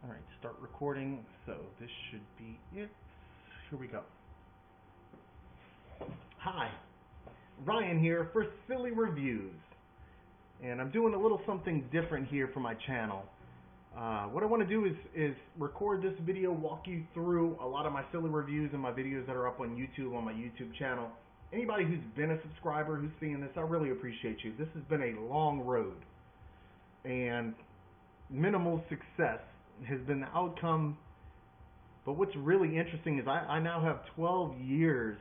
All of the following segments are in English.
All right, start recording. So this should be it. Here we go. Hi, Ryan here for Silly Reviews. And I'm doing a little something different here for my channel. What I want to do is record this video, walk you through a lot of my silly reviews and my videos that are up on YouTube, on my YouTube channel. Anybody who's been a subscriber who's seeing this, I really appreciate you. This has been a long road. And minimal success has been the outcome. But what's really interesting is I now have 12 years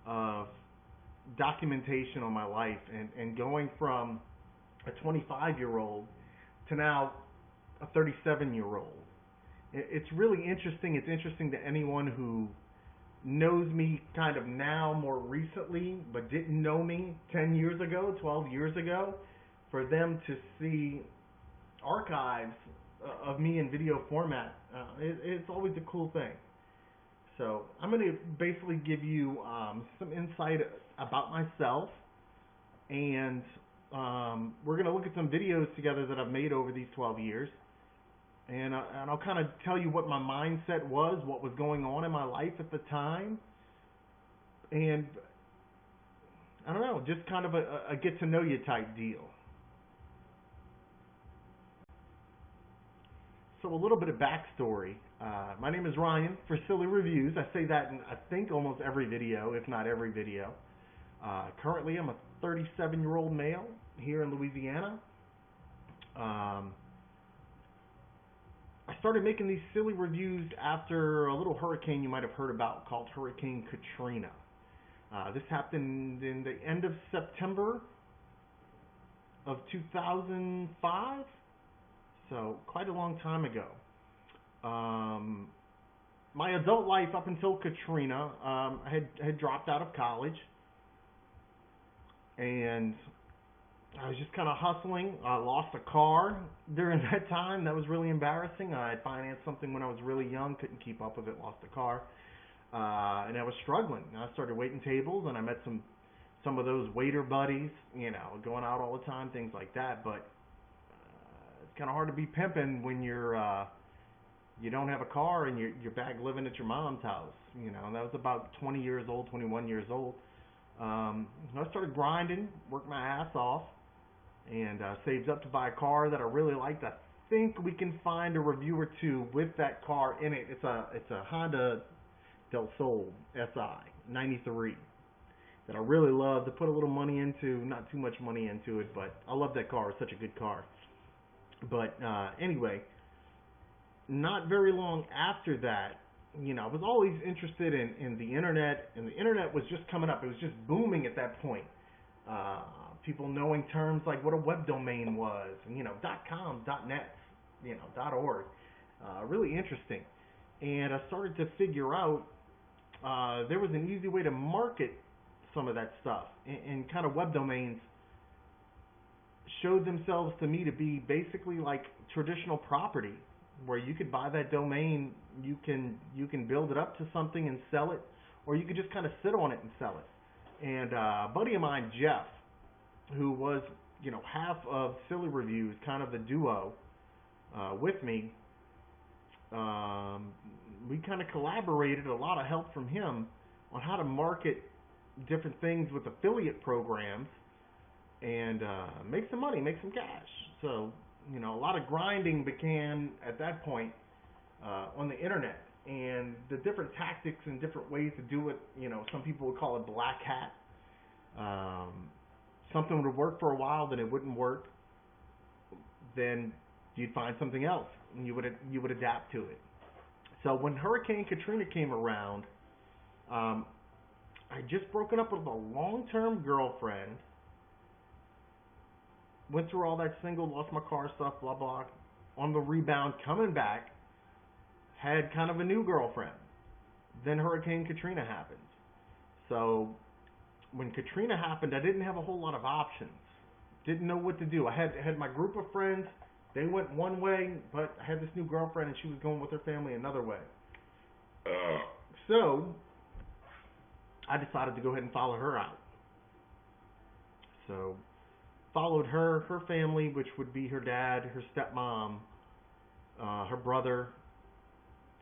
of documentation on my life, and going from a 25-year-old to now a 37-year-old. It's really interesting. It's interesting to anyone who knows me kind of now more recently, but didn't know me 10 years ago, 12 years ago, for them to see archives of me in video format. It's always a cool thing. So I'm going to basically give you some insight about myself, and we're going to look at some videos together that I've made over these 12 years, and I'll kind of tell you what my mindset was, what was going on in my life at the time, and I don't know, just kind of a get to know you type deal. So a little bit of backstory. My name is Ryan for Silly Reviews. I say that in I think almost every video, if not every video. Currently I'm a 37-year-old male here in Louisiana. I started making these silly reviews after a little hurricane you might have heard about called Hurricane Katrina. This happened in the end of September of 2005. So quite a long time ago. My adult life up until Katrina, I had dropped out of college, and I was just kind of hustling. I lost a car during that time. That was really embarrassing. I had financed something when I was really young, couldn't keep up with it, lost the car, and I was struggling. I started waiting tables, and I met some of those waiter buddies, going out all the time, things like that. But kind of hard to be pimping when you don't have a car and you're back living at your mom's house. That was about 20 years old, 21 years old. I started grinding, worked my ass off, and saved up to buy a car that I really liked. I think we can find a review or two with that car in it. It's a Honda Del Sol SI 93 that I really love to put a little money into. Not too much money into it, but I love that car. It's such a good car. But anyway, not very long after that, I was always interested in the internet, and the internet was just coming up. It was just booming at that point. People knowing terms like what a web domain was, and .com, .net, .org. Really interesting. And I started to figure out there was an easy way to market some of that stuff, and kind of web domains showed themselves to me to be basically like traditional property, where you could buy that domain, you can build it up to something and sell it, or you could just kind of sit on it and sell it. And a buddy of mine, Jeff, who was half of Silly Reviews, kind of the duo with me, we kind of collaborated, a lot of help from him on how to market different things with affiliate programs and make some money, make some cash. So, a lot of grinding began at that point on the internet, and the different tactics and different ways to do it. Some people would call it black hat. Something would work for a while, then it wouldn't work. Then you'd find something else, and you would adapt to it. So when Hurricane Katrina came around, I had just broken up with a long-term girlfriend. Went through all that single, lost my car stuff, blah, blah. On the rebound, coming back, had kind of a new girlfriend. Then Hurricane Katrina happened. So when Katrina happened, I didn't have a whole lot of options. Didn't know what to do. I had my group of friends. They went one way, but I had this new girlfriend, and she was going with her family another way. So I decided to go ahead and follow her out. So followed her family, which would be her dad, her stepmom, her brother,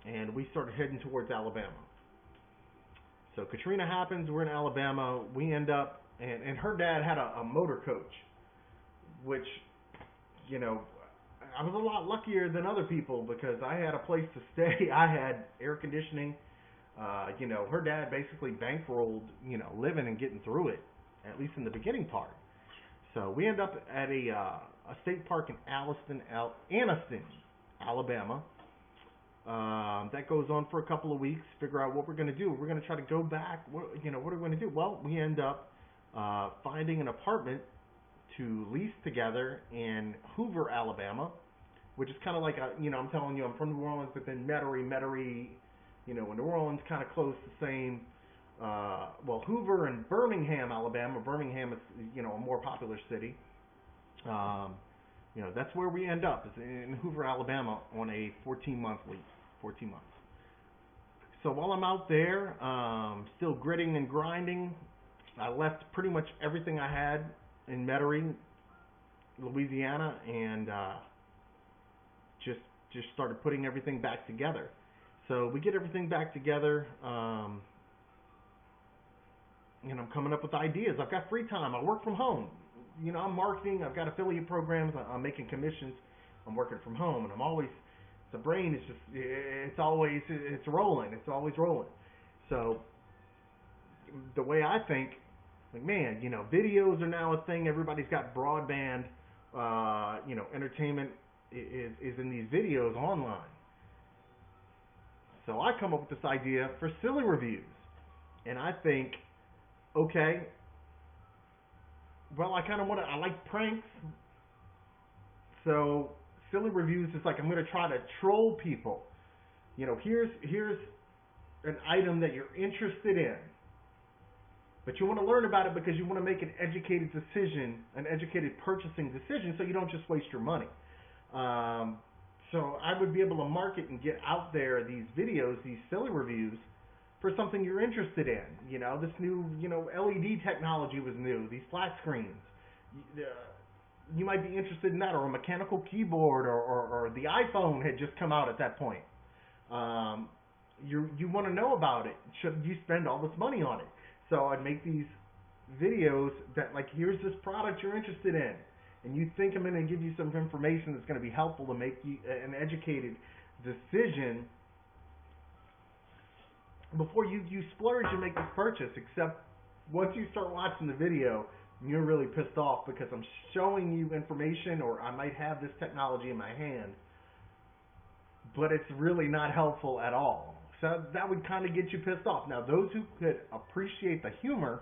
and we started heading towards Alabama. So Katrina happens, we're in Alabama, we end up, and her dad had a motor coach, which, you know, I was a lot luckier than other people because I had a place to stay, I had air conditioning, you know, her dad basically bankrolled, you know, living and getting through it, at least in the beginning part. So we end up at a state park in Anniston, Alabama. That goes on for a couple of weeks. Figure out what we're going to do. We're going to try to go back. What are we going to do? Well, we end up finding an apartment to lease together in Hoover, Alabama, which is kind of like I'm telling you, I'm from New Orleans, but then Metairie, you know, New Orleans kind of close, the same. Well, Hoover and Birmingham, Alabama. Birmingham is, you know, a more popular city. You know, that's where we end up, is in Hoover, Alabama, on a 14-month lease. 14 months. So while I'm out there, still gritting and grinding, I left pretty much everything I had in Metairie, Louisiana, and just started putting everything back together. So we get everything back together. And I'm coming up with ideas. I've got free time. I work from home. You know, I'm marketing. I've got affiliate programs. I'm making commissions. I'm working from home, and I'm always, the brain is just, it's rolling. It's always rolling. So the way I think, like, man, you know, videos are now a thing. Everybody's got broadband. You know, entertainment is in these videos online. So I come up with this idea for silly reviews, and I think, okay, well, I like pranks, so silly reviews is like, I'm going to try to troll people. You know, here's an item that you're interested in, but you want to learn about it because you want to make an educated decision, an educated purchasing decision, so you don't just waste your money. So I would be able to market and get out there these videos, these silly reviews, for something you're interested in. You know, this new, you know, LED technology was new, these flat screens. You might be interested in that, or a mechanical keyboard, or the iPhone had just come out at that point. You want to know about it. Should you spend all this money on it? So I'd make these videos that, like, here's this product you're interested in, and you think I'm going to give you some information that's going to be helpful to make you an educated decision before you splurge and make this purchase. Except once you start watching the video, you're really pissed off because I'm showing you information, or I might have this technology in my hand, but it's really not helpful at all. So that would kind of get you pissed off. Now, those who could appreciate the humor,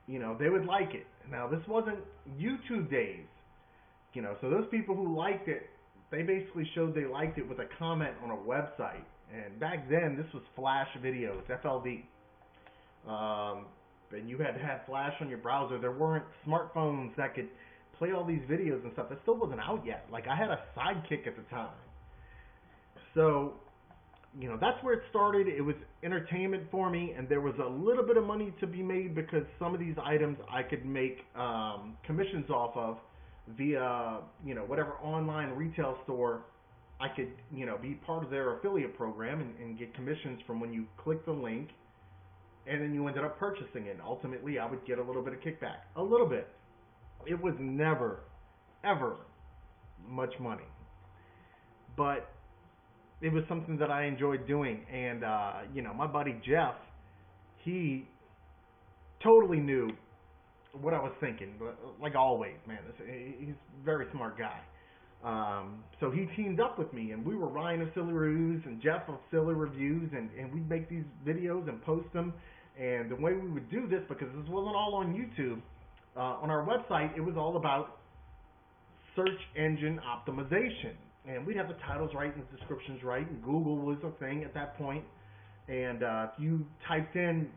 you know, they would like it. Now, this wasn't YouTube days, you know, so those people who liked it, they basically showed they liked it with a comment on a website. And back then, this was Flash videos, FLV. And you had to have Flash on your browser. There weren't smartphones that could play all these videos and stuff. That still wasn't out yet. Like, I had a Sidekick at the time. So, you know, that's where it started. It was entertainment for me, and there was a little bit of money to be made because some of these items I could make commissions off of via, you know, whatever online retail store I could, you know, be part of their affiliate program and get commissions from when you click the link, and then you ended up purchasing it. Ultimately, I would get a little bit of kickback. A little bit. It was never, ever much money. But it was something that I enjoyed doing. And, you know, my buddy Jeff, he totally knew what I was thinking. Like always, man. He's a very smart guy. So he teamed up with me, and we were Ryan of Silly Reviews and Jeff of Silly Reviews, and we'd make these videos and post them. And the way we would do this, because this wasn't all on YouTube, on our website, it was all about search engine optimization. And we'd have the titles right and the descriptions right, and Google was a thing at that point. And if you typed in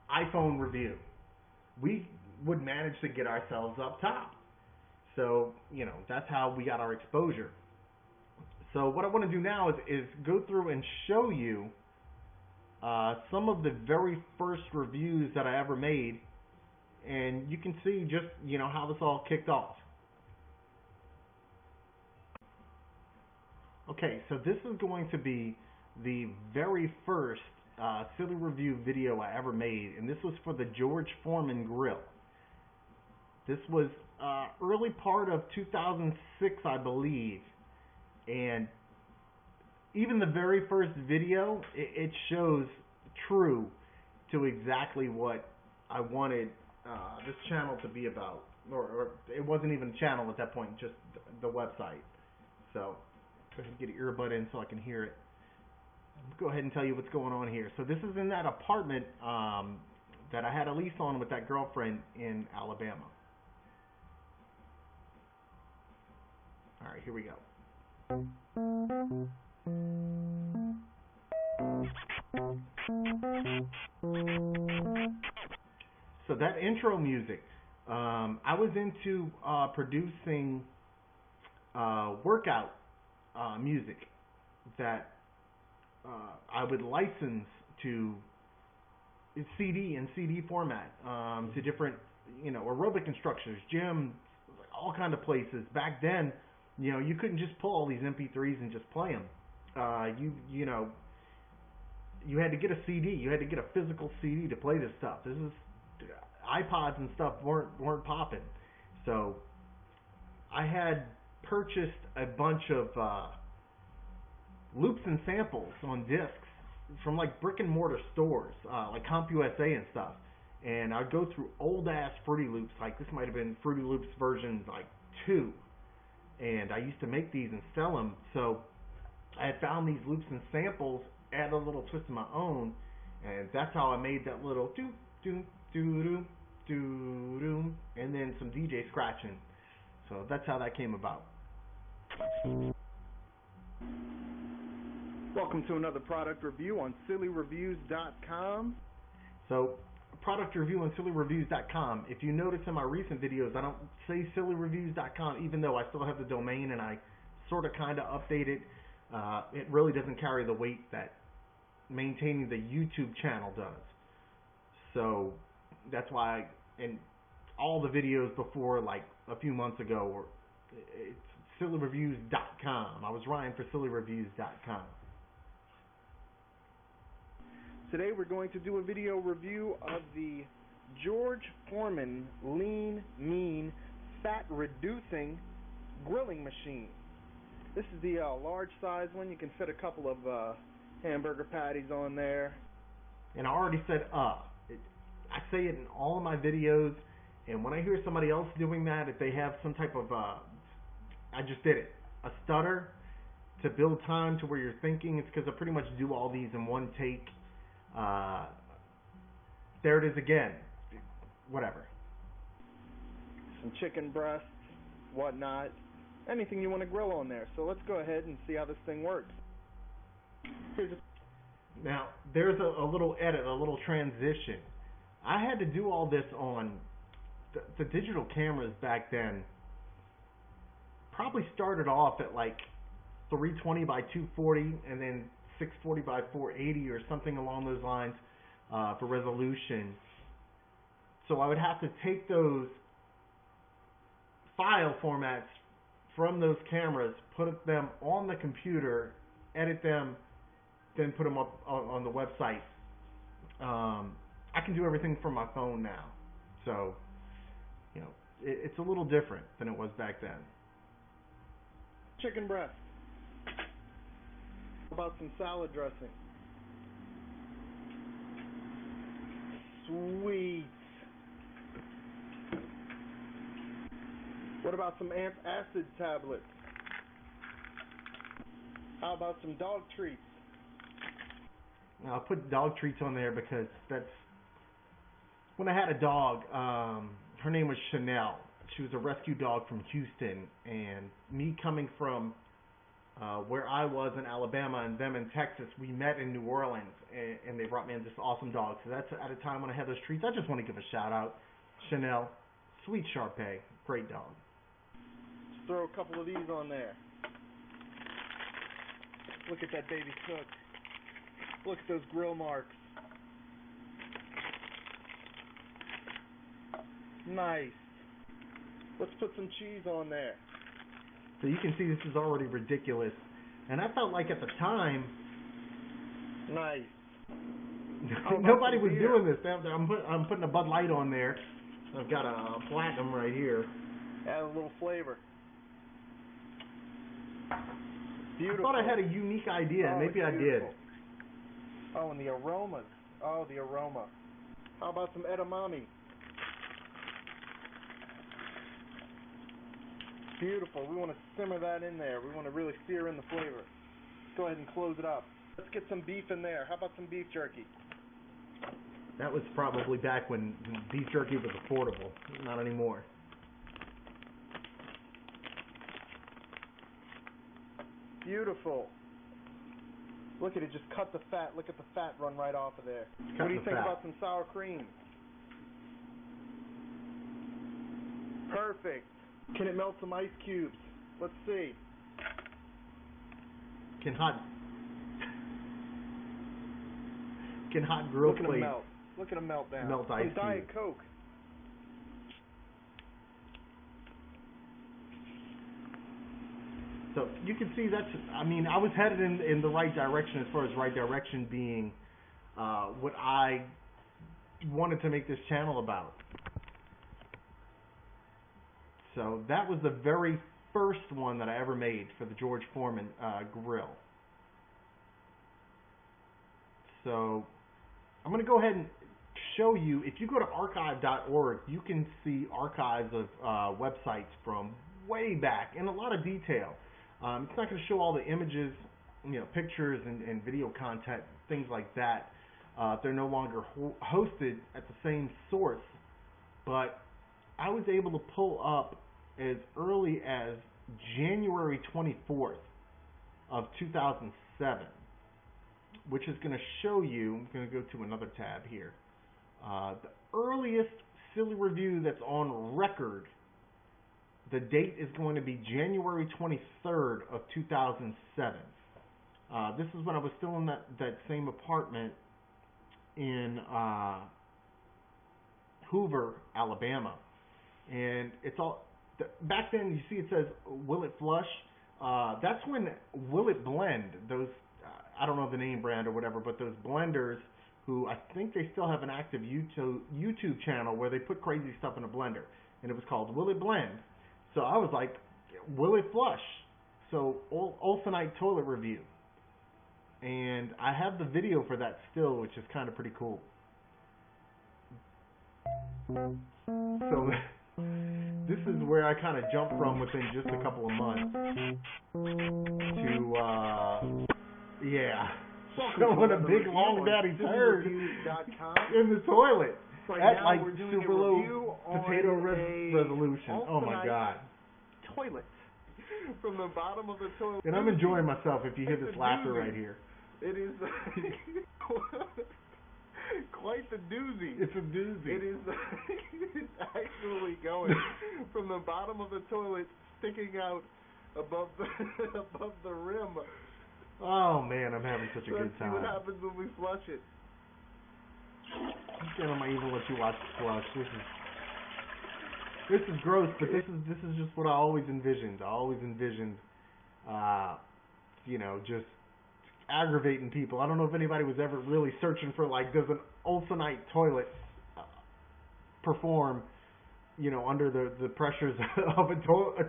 iPhone review, we would manage to get ourselves up top. So, you know, that's how we got our exposure. So what I want to do now is go through and show you some of the very first reviews that I ever made, and you can see just, you know, how this all kicked off. Okay, so this is going to be the very first silly review video I ever made, and this was for the George Foreman grill. This was early part of 2006, I believe, and even the very first video, it shows true to exactly what I wanted this channel to be about. Or it wasn't even a channel at that point, just the website. So, go ahead and get an earbud in so I can hear it. Go ahead and tell you what's going on here. So this is in that apartment that I had a lease on with that girlfriend in Alabama. All right, here we go. So that intro music, I was into producing workout music that I would license to CD and CD format to different, aerobic instructors, gyms, all kind of places. Back then, you couldn't just pull all these MP3s and just play them. You had to get a CD. You had to get a physical CD to play this stuff. This is iPods and stuff weren't popping. So I had purchased a bunch of loops and samples on discs from like brick and mortar stores, like CompUSA and stuff. And I'd go through old ass Fruity Loops, like this might have been Fruity Loops version like 2. And I used to make these and sell them. So I had found these loops and samples, add a little twist of my own, and that's how I made that little doo doo doo doo doo doo, and then some DJ scratching. So that's how that came about. Welcome to another product review on SillyReviews.com. So, product review on SillyReviews.com. If you notice in my recent videos, I don't say SillyReviews.com, even though I still have the domain and I sort of kind of update it. It really doesn't carry the weight that maintaining the YouTube channel does. So that's why, and all the videos before, like a few months ago, were it's SillyReviews.com. I was Ryan for SillyReviews.com. Today we're going to do a video review of the George Foreman Lean Mean Fat Reducing Grilling Machine. This is the large size one. You can fit a couple of hamburger patties on there. And I already said I say it in all of my videos, and when I hear somebody else doing that, if they have some type of I just did it, a stutter to build time to where you're thinking, it's because I pretty much do all these in one take. There it is again. Whatever. Some chicken breasts, whatnot. Anything you want to grill on there. So let's go ahead and see how this thing works. Now, there's a little edit, a little transition. I had to do all this on the digital cameras back then. Probably started off at like 320 by 240 and then 640 by 480 or something along those lines for resolution. So I would have to take those file formats from those cameras, put them on the computer, edit them, then put them up on the website. I can do everything from my phone now. So, it's a little different than it was back then. Chicken breast. How about some salad dressing? Sweet. What about some antacid tablets? How about some dog treats? I'll put dog treats on there because that's when I had a dog. Her name was Chanel. She was a rescue dog from Houston, and me coming from where I was in Alabama and them in Texas, we met in New Orleans, and they brought me in this awesome dog. So that's at a time when I had those treats. I just want to give a shout out, Chanel, sweet Shar-Pei, great dog. Just throw a couple of these on there. Look at that baby cook. Look at those grill marks. Nice. Let's put some cheese on there. So you can see this is already ridiculous. And I felt like at the time, Nice. nobody was doing this. I'm putting a Bud Light on there. I've got a Platinum right here. Add a little flavor. Beautiful. I thought I had a unique idea. Maybe I did. Oh, and the aromas. Oh, the aroma. How about some edamame? Beautiful. We want to simmer that in there. We want to really sear in the flavor. Let's go ahead and close it up. Let's get some beef in there. How about some beef jerky? That was probably back when beef jerky was affordable. Not anymore. Beautiful. Look at it, just cut the fat. Look at the fat run right off of there. What do you think about some sour cream? Perfect. Can it melt some ice cubes? Let's see. Can hot grill Look at plate them melt. Look at them melt down. Melt ice some Diet cubes. Coke. So you can see that's, I mean, I was headed in the right direction as far as right direction being what I wanted to make this channel about. So that was the very first one that I ever made for the George Foreman grill. So I'm going to go ahead and show you, if you go to archive.org, you can see archives of websites from way back in a lot of detail. It's not going to show all the images, pictures and video content, things like that. They're no longer hosted at the same source, but I was able to pull up as early as January 24th of 2007, which is going to show you, I'm going to go to another tab here, the earliest silly review that's on record. The date is going to be January 23rd of 2007. This is when I was still in that same apartment in Hoover, Alabama. And it's all, back then you see it says, will it flush? That's when Will It Blend, those, I don't know the name brand or whatever, but those blenders who I think they still have an active YouTube channel where they put crazy stuff in a blender. And it was called Will It Blend. So I was like, will it flush? So Olsenite toilet review. And I have the video for that still, which is kind of pretty cool. So this is where I kind of jumped from within just a couple of months to, yeah. Showing a big long daddy turd in the toilet. At like super low potato resolution. Oh my god. Toilet. From the bottom of the toilet. And I'm enjoying myself if you hear this laughter right here. It is quite the doozy. It's a doozy. It is it's actually going from the bottom of the toilet sticking out above the rim. Oh man, I'm having such a good time. Let's see what happens when we flush it. I might even let you watch the flush. This is gross, but this is just what I always envisioned. I always envisioned, just aggravating people. I don't know if anybody was ever really searching for, like, does an Olsenite toilet perform, under the pressures of a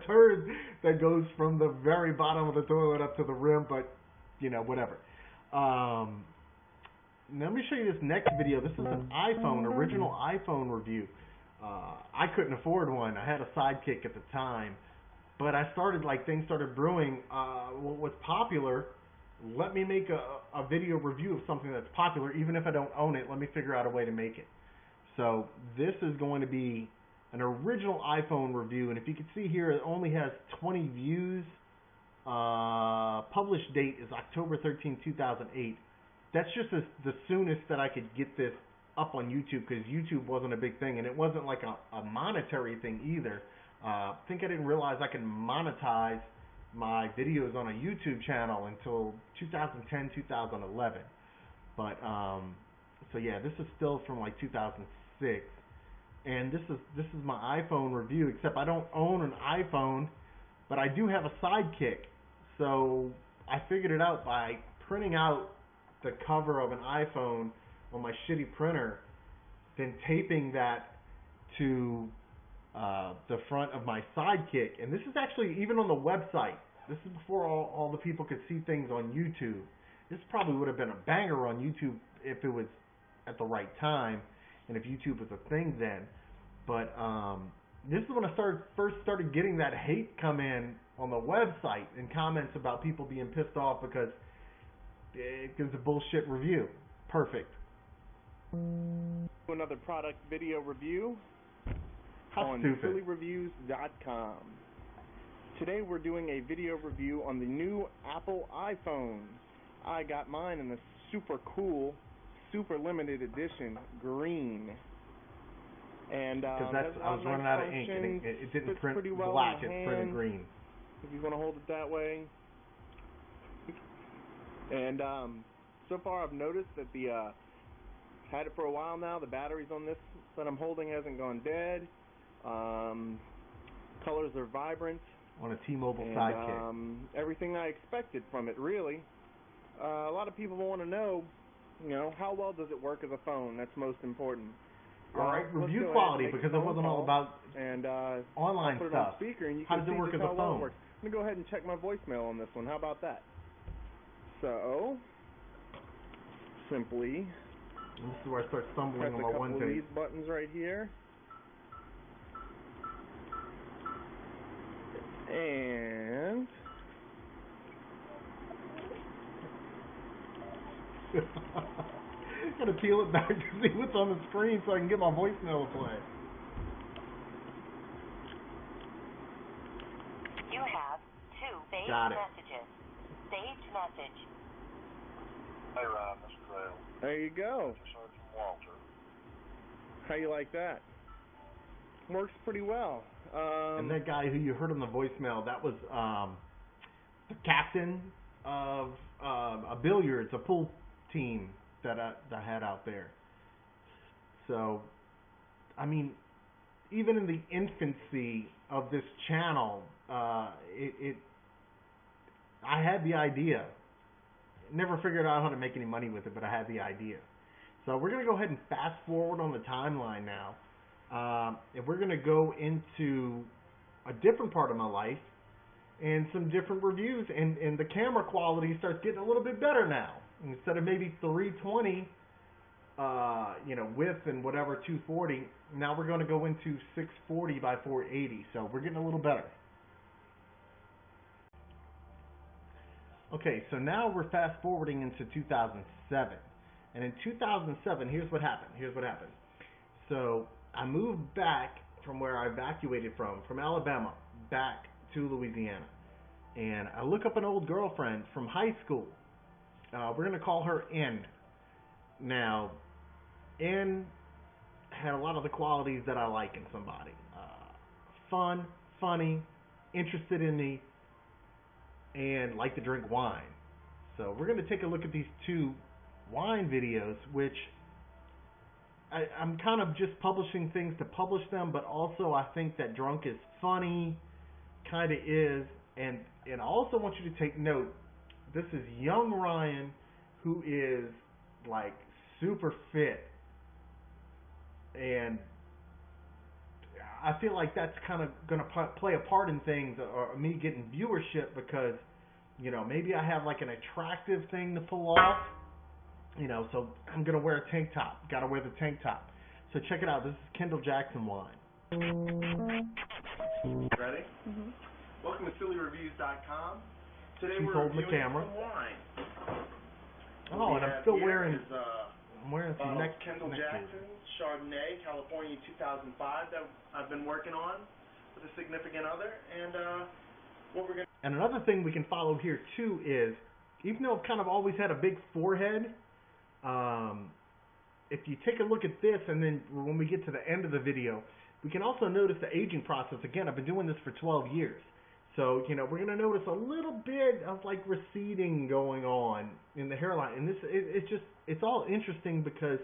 turd that goes from the very bottom of the toilet up to the rim, but, whatever. Now, let me show you this next video. This is an original iPhone review. I couldn't afford one. I had a Sidekick at the time. But I started, things started brewing. What was popular, let me make a video review of something that's popular. Even if I don't own it, let me figure out a way to make it. So this is going to be an original iPhone review. And if you can see here, it only has 20 views. Published date is October 13, 2008. That's just the soonest that I could get this up on YouTube, because YouTube wasn't a big thing, and it wasn't like a monetary thing either. I think I didn't realize I can monetize my videos on a YouTube channel until 2010, 2011. But so yeah, this is still from like 2006, and this is my iPhone review. Except I don't own an iPhone, but I do have a Sidekick. So I figured it out by printing out the cover of an iPhone on my shitty printer, then taping that to the front of my Sidekick. And this is actually even on the website. This is before all the people could see things on YouTube. This probably would have been a banger on YouTube if it was at the right time and if YouTube was a thing then. But this is when I first started getting that hate come in on the website and comments about people being pissed off because it was a bullshit review. Perfect. Another product video review How on stupid. SillyReviews.com. Today we're doing a video review on the new Apple iPhone. I got mine in the super cool, super limited edition green. And Because I was running out of ink and it didn't print well black, it printed green. If you want to hold it that way. And so far I've noticed that had it for a while now, the batteries on this that I'm holding hasn't gone dead. Colors are vibrant. On a T-Mobile Sidekick. Everything I expected from it, really. A lot of people want to know, how well does it work as a phone? That's most important. All right, review quality, because it wasn't all about online put it stuff. on speaker and you How can does it see work just as a how well phone? it works. I'm going to go ahead and check my voicemail on this one. How about that? So, simply And this is where I start press stumbling a on my couple one of thing. these buttons right here. And Gotta peel it back to see what's on the screen so I can get my voicemail to play. You have 2 saved Got it. messages. Saved message. Hey Ryan, this is Dale. there you go. Just heard from Walter. How you like that? Works pretty well. And that guy who you heard on the voicemail, that was the captain of a billiards, a pool team that I had out there. So, I mean, even in the infancy of this channel, I had the idea. Never figured out how to make any money with it, but I had the idea. So we're going to go ahead and fast forward on the timeline now. And we're going to go into a different part of my life and some different reviews. And the camera quality starts getting a little bit better now. Instead of maybe 320, width and whatever 240, now we're going to go into 640 by 480. So we're getting a little better. Okay, so now we're fast forwarding into 2007. And in 2007, here's what happened. So I moved back from where I evacuated from Alabama, back to Louisiana. And I look up an old girlfriend from high school. We're going to call her N. Now, N had a lot of the qualities that I like in somebody. Fun, funny, interested in me, and like to drink wine. So we're going to take a look at these 2 wine videos, which I'm kind of just publishing things to publish them, but also I think that drunk is funny, kind of is, and I also want you to take note, this is young Ryan, who is like super fit, and I feel like that's kind of going to play a part in things, or me getting viewership, because maybe I have like an attractive thing to pull off. So I'm going to wear a tank top. Got to wear the tank top. So check it out. This is Kendall Jackson wine. Ready? Mm-hmm. Welcome to SillyReviews.com. Today She's we're holding the reviewing camera. some wine. Oh, and I'm still wearing some neck Kendall necklaces. Jackson Chardonnay, California 2005 that I've been working on with a significant other. And what we're going to... And another thing we can follow here too is, even though I've kind of always had a big forehead, if you take a look at this, and then when we get to the end of the video, we can also notice the aging process. Again, I've been doing this for 12 years. So, we're going to notice a little bit of like receding going on in the hairline. And it's all interesting because,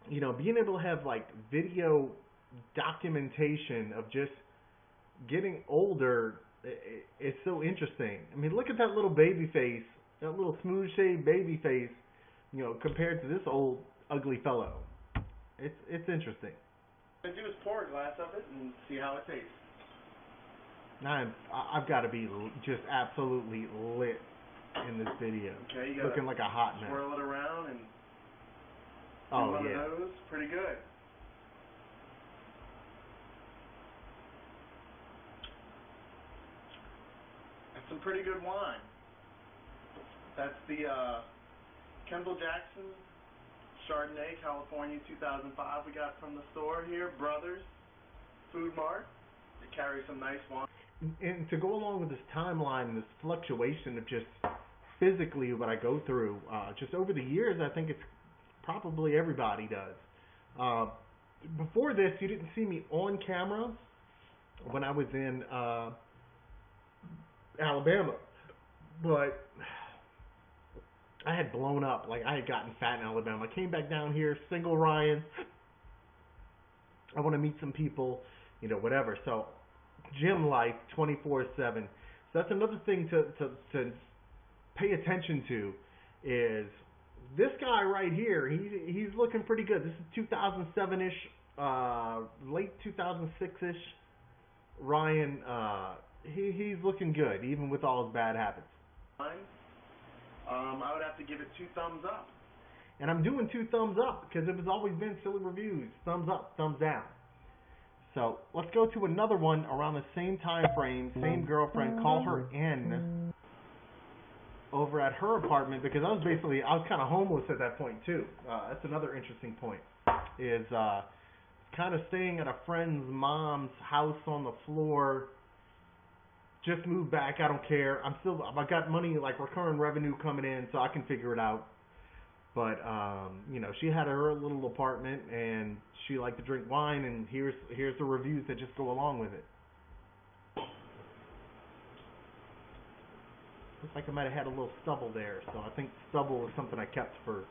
being able to have like video documentation of just getting older it's so interesting. I mean, look at that little baby face, that little smooth shaved baby face, you know, compared to this old ugly fellow. It's interesting. What I do is pour a glass of it and see how it tastes. I've got to be just absolutely lit in this video. Okay, you gotta looking like a hot mess. swirl it around and Oh one yeah. of those. Pretty good. That's some pretty good wine. That's the Kendall Jackson Chardonnay, California, 2005. We got from the store here, Brothers Food Mart. They carry some nice wine. And to go along with this timeline and this fluctuation of just physically what I go through, just over the years, I think it's probably everybody does. Before this, you didn't see me on camera when I was in Alabama, but I had blown up. Like, I had gotten fat in Alabama. I came back down here, single Ryan. I want to meet some people, you know, whatever. So, gym life 24/7. So that's another thing to pay attention to is this guy right here. He's looking pretty good. This is 2007-ish, late 2006-ish. Ryan, he's looking good, even with all his bad habits. I would have to give it 2 thumbs up. And I'm doing 2 thumbs up because it has always been Silly Reviews. Thumbs up, thumbs down. So let's go to another one around the same time frame, same girlfriend. Call her N over at her apartment because I was kind of homeless at that point too. That's another interesting point. Is kind of staying at a friend's mom's house on the floor. Just moved back. I don't care. I got money, like recurring revenue coming in, so I can figure it out. But you know, she had her little apartment, and she liked to drink wine. And here's the reviews that just go along with it. Looks like I might have had a little stubble there, so I think stubble is something I kept for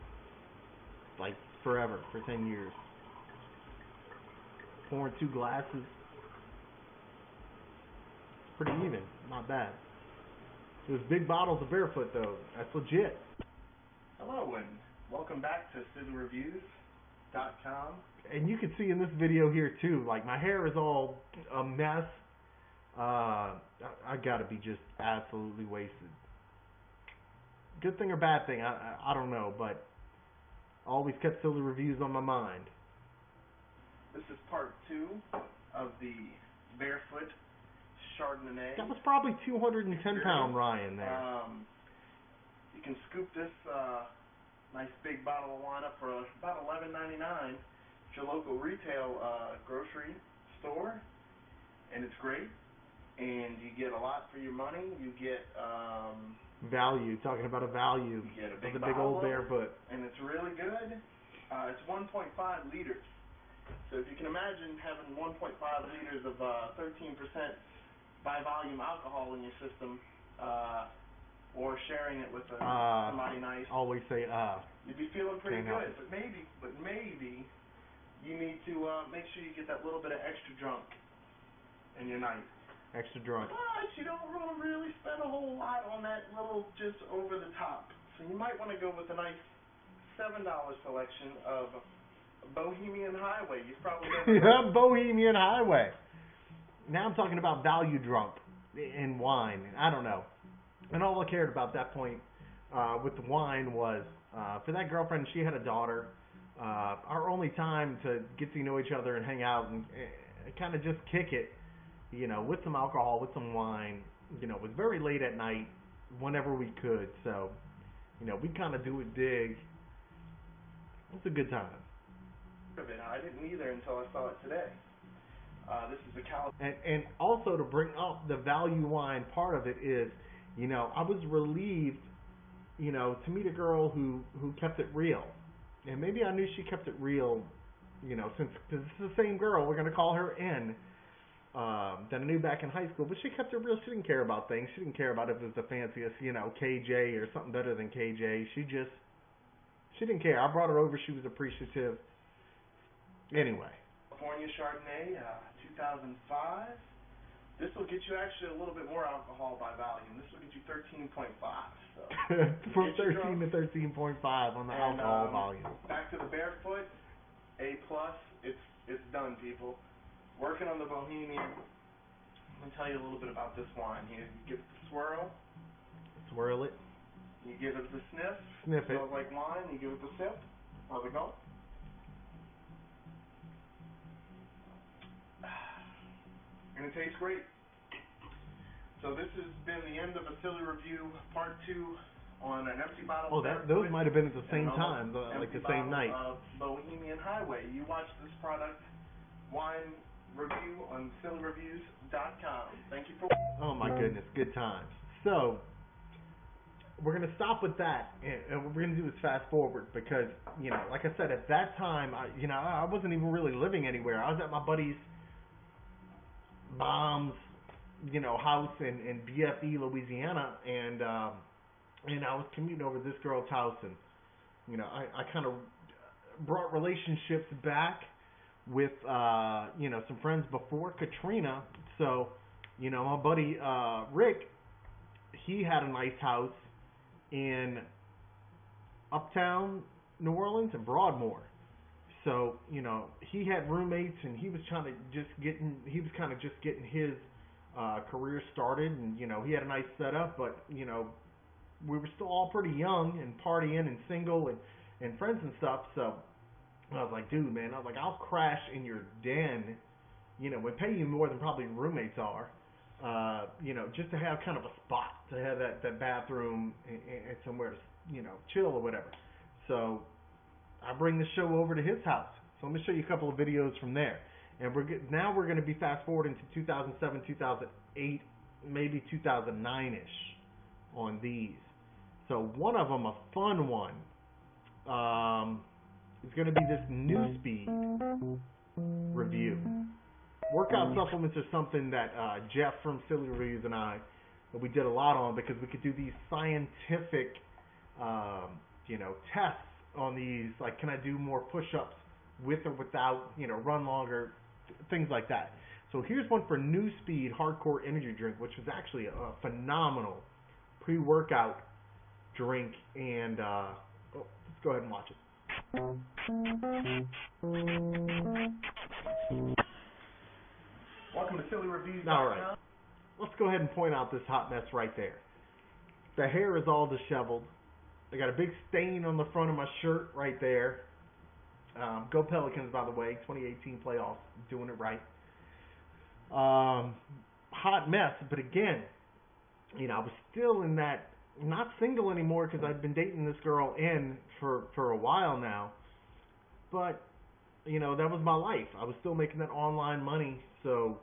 like forever, for 10 years. Pouring 2 glasses. Pretty even, not bad. It was big bottles of Barefoot though. That's legit. Hello and welcome back to SillyReviews.com. And you can see in this video here too, like my hair is all a mess. I gotta be just absolutely wasted. Good thing or bad thing, I don't know, but always kept Silly Reviews on my mind. This is part 2 of the Barefoot Chardonnay. That was probably 210-pound Ryan there. You can scoop this nice big bottle of wine up for about $11.99 at your local retail grocery store, and it's great. And you get a lot for your money. You get value. Talking about a value. You get a big old Barefoot, and it's really good. It's 1.5 liters. So if you can imagine having 1.5 liters of 13% by volume alcohol in your system, or sharing it with somebody nice, always say you'd be feeling pretty Can't help good. But maybe you need to make sure you get that little bit of extra drunk in your night. Extra drunk. But you don't want to really spend a whole lot on that little just over the top. So you might want to go with a nice $7 selection of Bohemian Highway. You've probably never Bohemian Highway. Now I'm talking about value drunk in wine. I don't know. And all I cared about that point with the wine was for that girlfriend, she had a daughter. Our only time to get to know each other and hang out and kind of just kick it, you know, with some alcohol, with some wine, you know, it was very late at night whenever we could. So, you know, we kind of do it dig. It's a good time. I didn't either until I saw it today. This is a California. And also to bring up the value wine part of it is, you know, I was relieved, you know, to meet a girl who kept it real. And maybe I knew she kept it real, you know, since cause it's the same girl. We're going to call her N. That I knew back in high school, but she kept it real. She didn't care about things. She didn't care about if it was the fanciest, you know, KJ or something better than KJ. She didn't care. I brought her over. She was appreciative. Anyway. California Chardonnay, 2005. This will get you actually a little bit more alcohol by volume. This will get you 13.5. So from 13 to 13.5 on the alcohol volume. Back to the Barefoot, A+. It's done, people. Working on the Bohemian. Let me tell you a little bit about this wine here. You give it the swirl. Swirl it. You give it the sniff. Sniff it. Smells like wine. You give it the sip. How's it going? And it tastes great. So this has been the end of a Silly Review Part 2 on an empty bottle. Oh, those might have been at the same time, like the same night. Of Bohemian Highway. You watch this product wine review on SillyReviews.com. Thank you for. Oh my goodness, good times. So we're gonna stop with that, and we're gonna do this fast forward because like I said, at that time, I wasn't even really living anywhere. I was at my buddy's mom's, house in BFE, Louisiana, and I was commuting over to this girl's house, and I kind of brought relationships back with some friends before Katrina. So my buddy Rick, he had a nice house in uptown New Orleans and Broadmoor. So he had roommates, and he was kind of just getting his career started, and he had a nice setup, but we were still all pretty young and partying and single and friends and stuff. So I was like, dude, man, I'll crash in your den, we pay you more than probably roommates are, just to have kind of a spot, to have that bathroom and somewhere to, chill or whatever. So I bring the show over to his house. So I'm going to show you a couple of videos from there. And now we're going to be fast forwarding to 2007, 2008, maybe 2009-ish on these. So one of them, a fun one, is going to be this Newspeed review. Workout supplements are something that Jeff from Silly Reviews and I, we did a lot on, because we could do these scientific, tests on these, like, can I do more push-ups with or without, run longer, things like that. So here's one for Newspeed Hardcore Energy Drink, which was actually a phenomenal pre-workout drink, and let's go ahead and watch it. Welcome to Silly Reviews. All right, let's go ahead and point out this hot mess right there. The hair is all disheveled. I got a big stain on the front of my shirt right there. Go Pelicans, by the way, 2018 playoffs, doing it right. Hot mess, but again, I was still in that, not single anymore, because I'd been dating this girl for a while now, but, that was my life. I was still making that online money, so,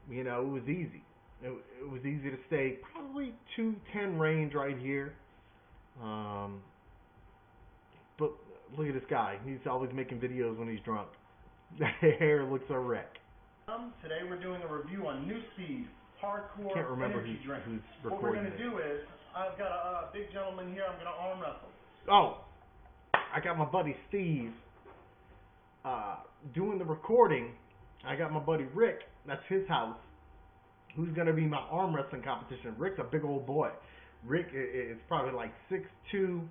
it was easy. It was easy to stay probably 210 range right here. But look at this guy. He's always making videos when he's drunk. The hair looks a wreck. Today we're doing a review on Newspeed Hardcore Can't remember Energy Drink. who's What we're recording going to do is, I've got a big gentleman here. I'm going to arm wrestle. Oh, I got my buddy Steve doing the recording. I got my buddy Rick, that's his house, who's going to be my arm wrestling competition. Rick's a big old boy. Rick is probably like 6'2",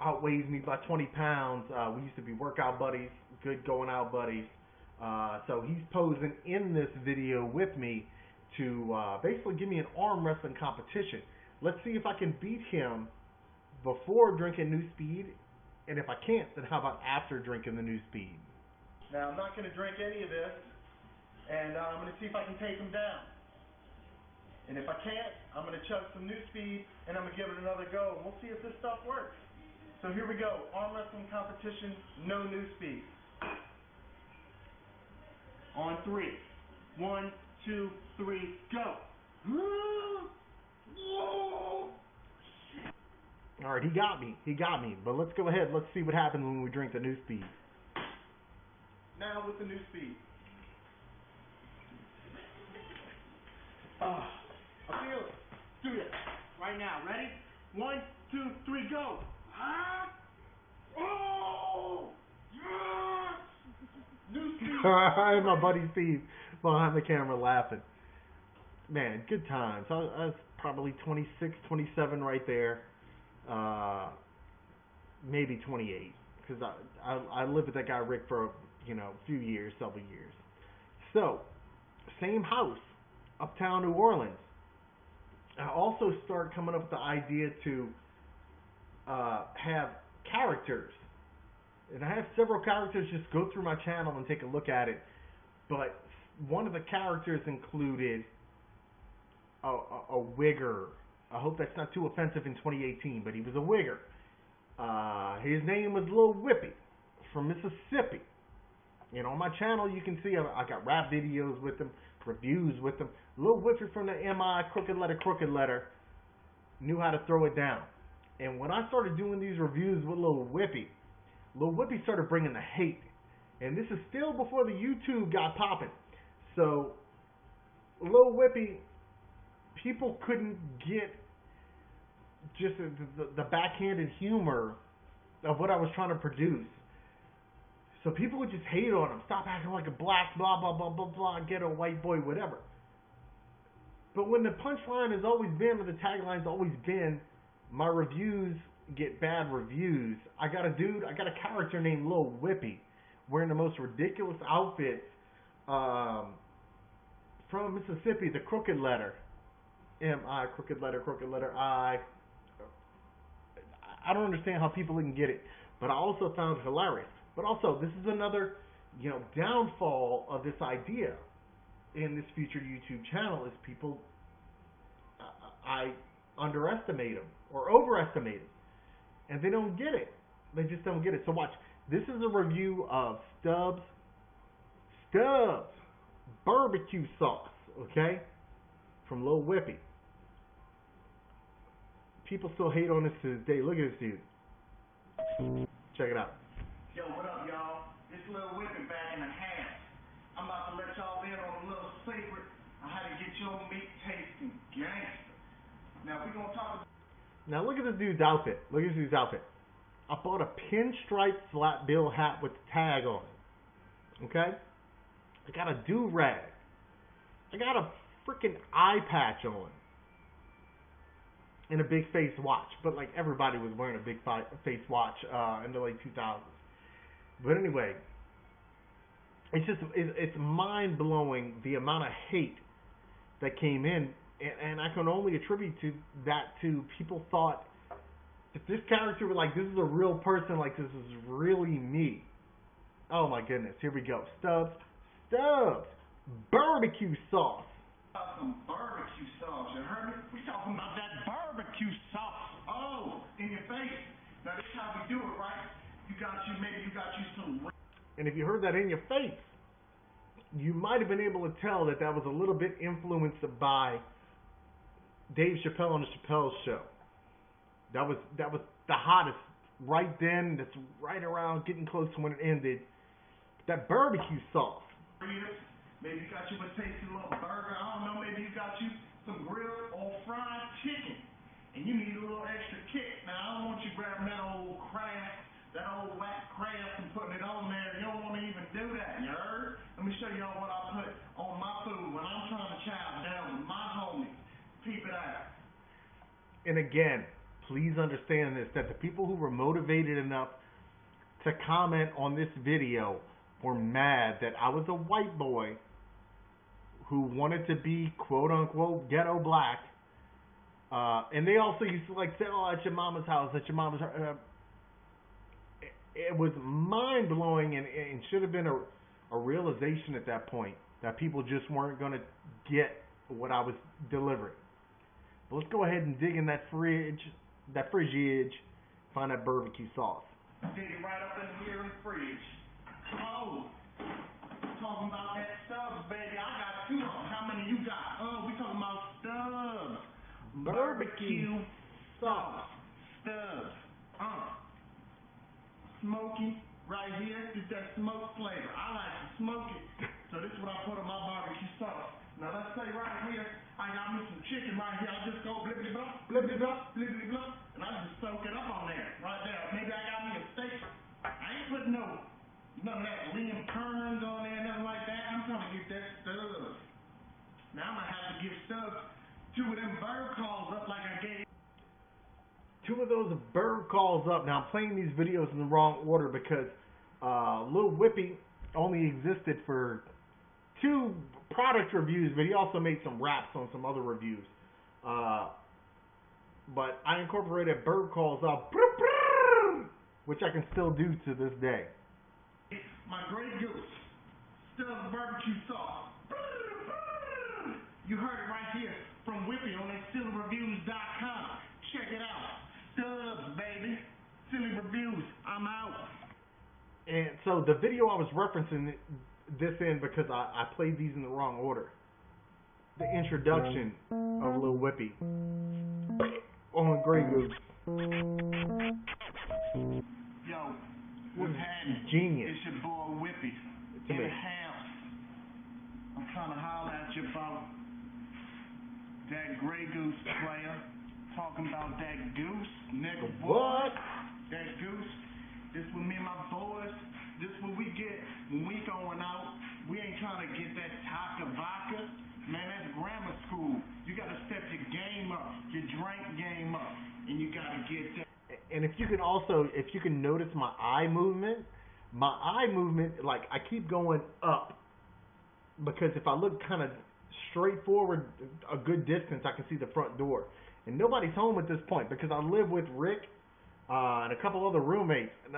outweighs me by 20 pounds. We used to be workout buddies, good going out buddies. So he's posing in this video with me to basically give me an arm wrestling competition. Let's see if I can beat him before drinking Newspeed, and if I can't, then how about after drinking the Newspeed? Now, I'm not going to drink any of this, and I'm going to see if I can take him down. And if I can't, I'm going to chug some Newspeed, and I'm going to give it another go, and we'll see if this stuff works. So here we go. Arm wrestling competition, no Newspeed. On 3. 1, 2, 3, go. All right, he got me. But let's go ahead. Let's see what happens when we drink the Newspeed. Now with the Newspeed. I feel it. Do it. Right now. Ready? 1, 2, 3, go. Oh! Newspeed. All right, my buddy Steve behind the camera laughing. man, good times. I was probably 26, 27 right there. Maybe 28, because I lived with that guy Rick for a few years, several years. So, same house, uptown New Orleans. I also started coming up with the idea to have characters, and I have several characters. Just go through my channel and take a look at it. But one of the characters included a wigger. I hope that's not too offensive in 2018, but he was a wigger. His name was Lil Whippy from Mississippi. And on my channel, you can see I got rap videos with him, reviews with him. Lil Whippy from the MI, Crooked Letter, knew how to throw it down. And when I started doing these reviews with Lil Whippy started bringing the hate. And this is still before the YouTube got popping. So, Lil Whippy, people couldn't get just the backhanded humor of what I was trying to produce. So people would just hate on him. Stop acting like a black, blah, blah, blah, blah, blah, ghetto white boy, whatever. But when the punchline has always been, or the tagline's always been, my reviews get bad reviews, I got a character named Lil Whippy, wearing the most ridiculous outfits from Mississippi, the Crooked Letter. M-I, Crooked Letter I. I don't understand how people didn't get it, but I also found it hilarious. But also, this is another, downfall of this idea in this future YouTube channel is people, I underestimate them or overestimate them, and they don't get it. They just don't get it. So watch. This is a review of Stubbs barbecue sauce, okay, from Lil Whippy. People still hate on this to this day. Look at this dude. Check it out. Yo, what up, y'all? It's Lil Whippy back in the house. I'm about to let y'all in on a little secret on how to get your meat tasting gangster. Now, we're going to talk about... Now, look at this dude's outfit. Look at this dude's outfit. I bought a pinstripe flat bill hat with the tag on it. Okay? I got a do-rag. I got a freaking eye patch on. And a big face watch. But, like, everybody was wearing a big face watch in the late 2000s. But anyway, it's mind-blowing the amount of hate that came in, and I can only attribute that to people thought if this character was like, this is a real person, like this is really me. Oh my goodness, here we go. Stubbs, barbecue sauce. Some barbecue sauce, you heard me? We talking about that barbecue sauce. Oh, in your face. Now this is how we do it, right? Maybe you got you some. And if you heard that in your face, you might have been able to tell that was a little bit influenced by Dave Chappelle on the Chappelle Show. That was the hottest right then. That's right around getting close to when it ended. That barbecue sauce. Maybe you got you a tasty little burger. I don't know. Maybe you got you some grilled or fried chicken, and you need a little extra kick. Now I don't want you grabbing that old whack Kraft and putting it on there. You don't want to even do that, you heard? Let me show y'all what I put on my food when I'm trying to chow down with my homies. Peep it out. And again, please understand this, that the people who were motivated enough to comment on this video were mad that I was a white boy who wanted to be quote-unquote ghetto black. And they also used to like say, oh, at your mama's house, at your mama's house. It was mind-blowing and should have been a realization at that point that people just weren't going to get what I was delivering. But let's go ahead and dig in that fridge, find that barbecue sauce. Dig it right up in here in the fridge. Oh, talking about that Stubbs, baby. I got two of them. How many you got? Oh, we talking about Stubbs. Barbecue sauce. Stubbs. Smoky right here is that smoke flavor. I like to smoke it. So this is what I put on my barbecue sauce. Now let's say right here, I got me some chicken right here. I just go blippity blop, blippity blop, blippity blop, and I just soak it up on there, right there. Maybe I got me a steak. I ain't putting none of that Liam Kearns on there, nothing like that. I'm trying to get that Stubbs. Now I'm gonna have to give Stubbs of those bird calls up. Now, I'm playing these videos in the wrong order because Lil Whippy only existed for 2 product reviews, but he also made some raps on some other reviews. But I incorporated bird calls up, which I can still do to this day. My Grey Goose, Stubbs barbecue sauce. You heard it right here from Whippy on that SillyReviews.com. Check it out. Stubbs, baby. Silly Reviews. I'm out. And so the video I was referencing this in because I played these in the wrong order. The introduction of Lil Whippy on Grey Goose. Yo, what's happening? Genius. It's your boy Whippy. It's in the amazing. house. I'm trying to holler at you about that Grey Goose player. Talking about that goose, nigga. What? That goose. This what me and my boys. This what we get when we going out. We ain't trying to get that taka vodka. Man, that's grammar school. You gotta step your game up, your drink game up, and you gotta get that. And if you can notice my eye movement, like I keep going up because if I look kind of straight forward a good distance, I can see the front door. And nobody's home at this point because I live with Rick and a couple other roommates, and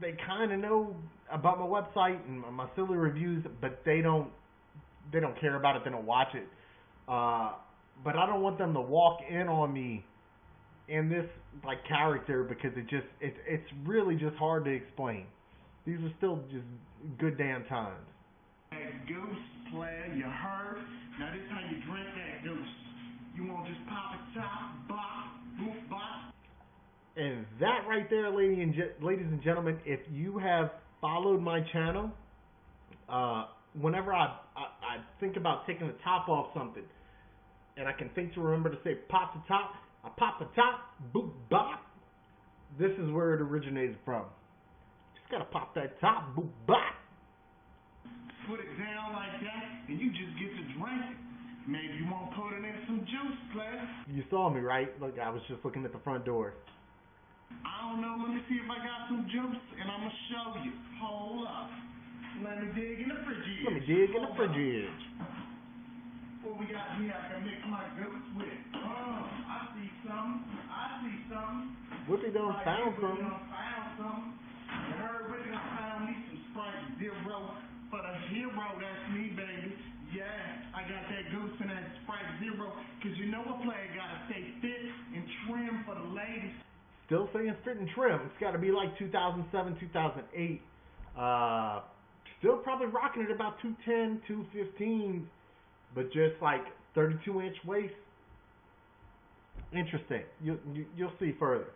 they kind of know about my website and my silly reviews, but they don't care about it. They don't watch it. But I don't want them to walk in on me in this like character because it's really just hard to explain. These are still just good damn times. That goose player, you heard? Now this how you drink that goose. You won't just pop a top, bop, boop, bop. And that right there, ladies and gentlemen, if you have followed my channel, whenever I think about taking the top off something, and I can think to remember to say pop the top, I pop the top, boop, bop. This is where it originated from. Just gotta pop that top, boop, bop. Put it down like that, and you just get to drink it. Maybe you won't put it in some juice, player. You saw me, right? Look, I was just looking at the front door. I don't know. Let me see if I got some juice, and I'm going to show you. Hold up. Let me dig in the fridge. What we got here I can mix my goose with? I see something. Whippy done found something. I heard Whippy done found me some Sprite Zero for the hero. That's me, baby. Yeah, I got that goose and that Sprite Zero, because you know a player got to stay fit and trim for the ladies. Still saying fit and trim. It's got to be like 2007, 2008. Still probably rocking at about 210, 215, but just like 32-inch waist. Interesting. You'll see further.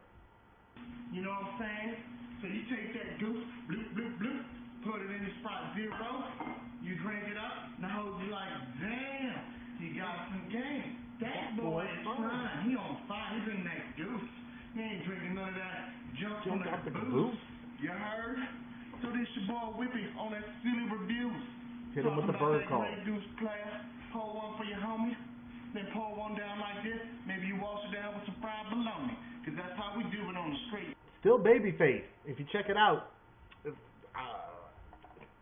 You know what I'm saying? So you take that goose, bloop, bloop, bloop, put it in the Sprite Zero, you drink it up, now you like, damn, he got some game. That boy is fine. He on fire. He drinking that goose. He ain't drinking none of that junk from that booze. You heard? So this your boy Whippy on that Silly Reviews. Hit him with the bird call. Grey Goose player. Pour one for your homie. Then pour one down like this. Maybe you wash it down with some fried bologna. Because that's how we do it on the street. Still babyface. If you check it out,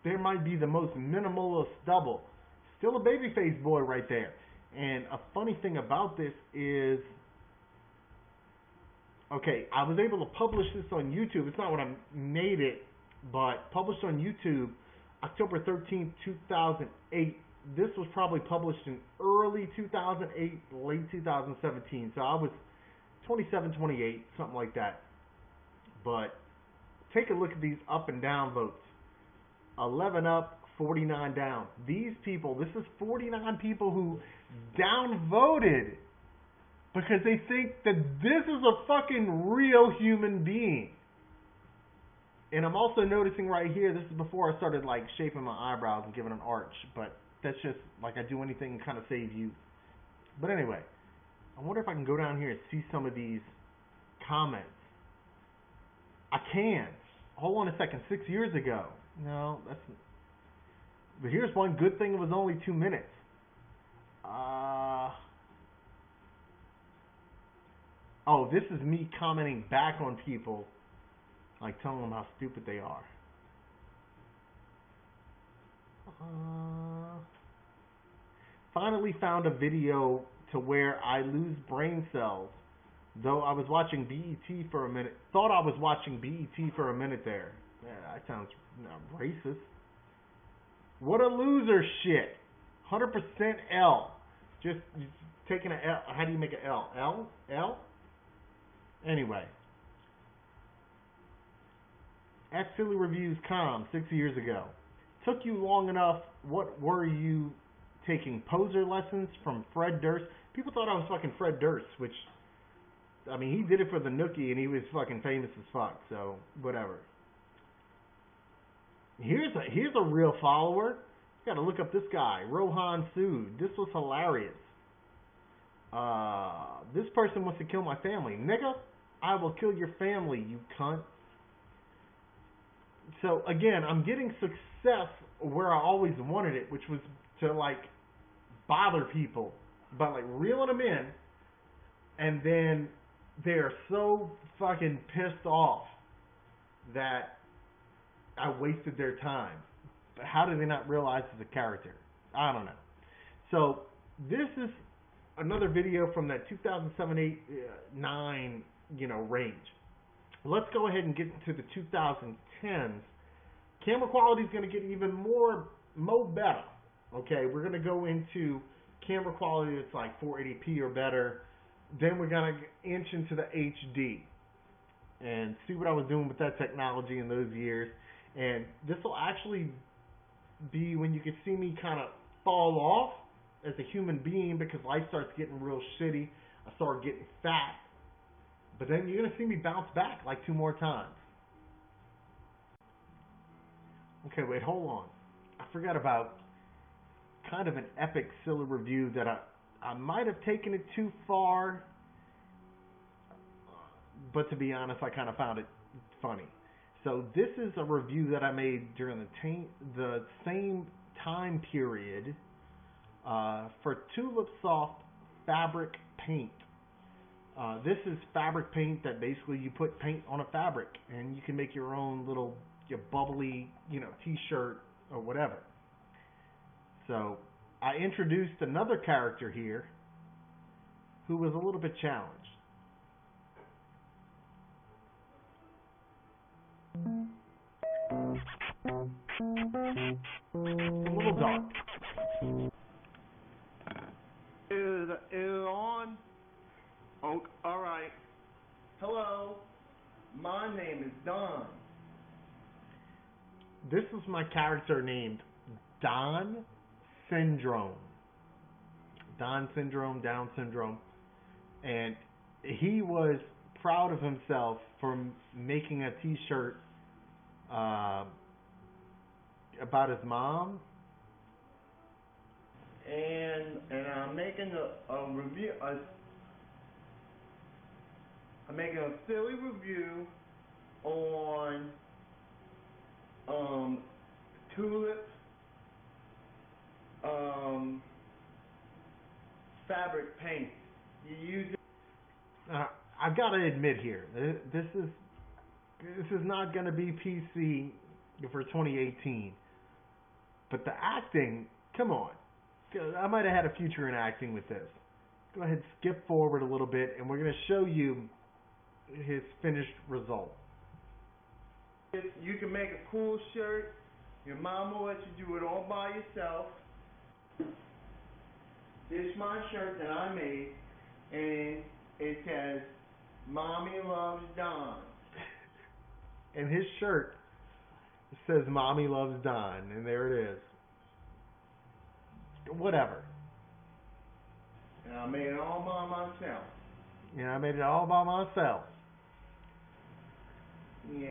there might be the most minimal of stubble. Still a babyface boy right there. And a funny thing about this is, okay, I was able to publish this on YouTube. It's not what I made it, but published on YouTube October 13th, 2008. This was probably published in early 2008, late 2017. So I was 27, 28, something like that. But take a look at these up and down votes. 11 up, 49 down. These people, this is 49 people who downvoted because they think that this is a fucking real human being. And I'm also noticing right here, this is before I started like shaping my eyebrows and giving an arch, but that's just like I do anything to kind of save you. But anyway, I wonder if I can go down here and see some of these comments. I can. Hold on a second. 6 years ago. No, that's... But here's one good thing. It was only 2 minutes. Oh, this is me commenting back on people, like telling them how stupid they are. Finally found a video to where I lose brain cells. Though I was watching BET for a minute. Thought I was watching BET for a minute there. Yeah, that sounds racist. What a loser shit. 100% L. Just taking an L. How do you make an L? L? L? Anyway. At Silly Reviews Com 6 years ago. Took you long enough. What were you taking? Poser lessons from Fred Durst? People thought I was fucking Fred Durst, which, I mean, he did it for the Nookie and he was fucking famous as fuck, so whatever. Here's a real follower. You gotta look up this guy, Rohan Sood. This was hilarious. This person wants to kill my family. Nigga, I will kill your family, you cunt. So again, I'm getting success where I always wanted it, which was to like bother people by like reeling them in, and then they're so fucking pissed off that I wasted their time. But how did they not realize it's a character? I don't know. So this is another video from that 2007, 8, 9, range. Let's go ahead and get into the 2010s. Camera quality is going to get even more better. Okay, we're going to go into camera quality that's like 480p or better. Then we're going to inch into the HD and see what I was doing with that technology in those years. And this will actually be when you can see me kind of fall off as a human being because life starts getting real shitty. I start getting fat. But then you're going to see me bounce back like 2 more times. Okay, wait, hold on. I forgot about kind of an epic silly review that I might have taken it too far. But to be honest, I kind of found it funny. So this is a review that I made during the same time period for Tulip Soft fabric paint. This is fabric paint that basically you put paint on a fabric and you can make your own little bubbly, t-shirt or whatever. So I introduced another character here who was a little bit challenged. It's a little dark. Is it on? Oh, all right. Hello. My name is Don. This is my character named Don Syndrome. Down syndrome. And he was proud of himself for making a t-shirt about his mom. And I'm making a review. I'm making a silly review on Tulip fabric paint. You use it. I've got to admit here, this is not going to be PC for 2018. But the acting, come on. I might have had a future in acting with this. Go ahead, skip forward a little bit, and we're going to show you his finished result. You can make a cool shirt. Your mom will let you do it all by yourself. This is my shirt that I made, and it says, "Mommy loves Don." And his shirt says, "Mommy loves Don," and there it is. Whatever. And I made it all by myself. Yeah, I made it all by myself. Yeah.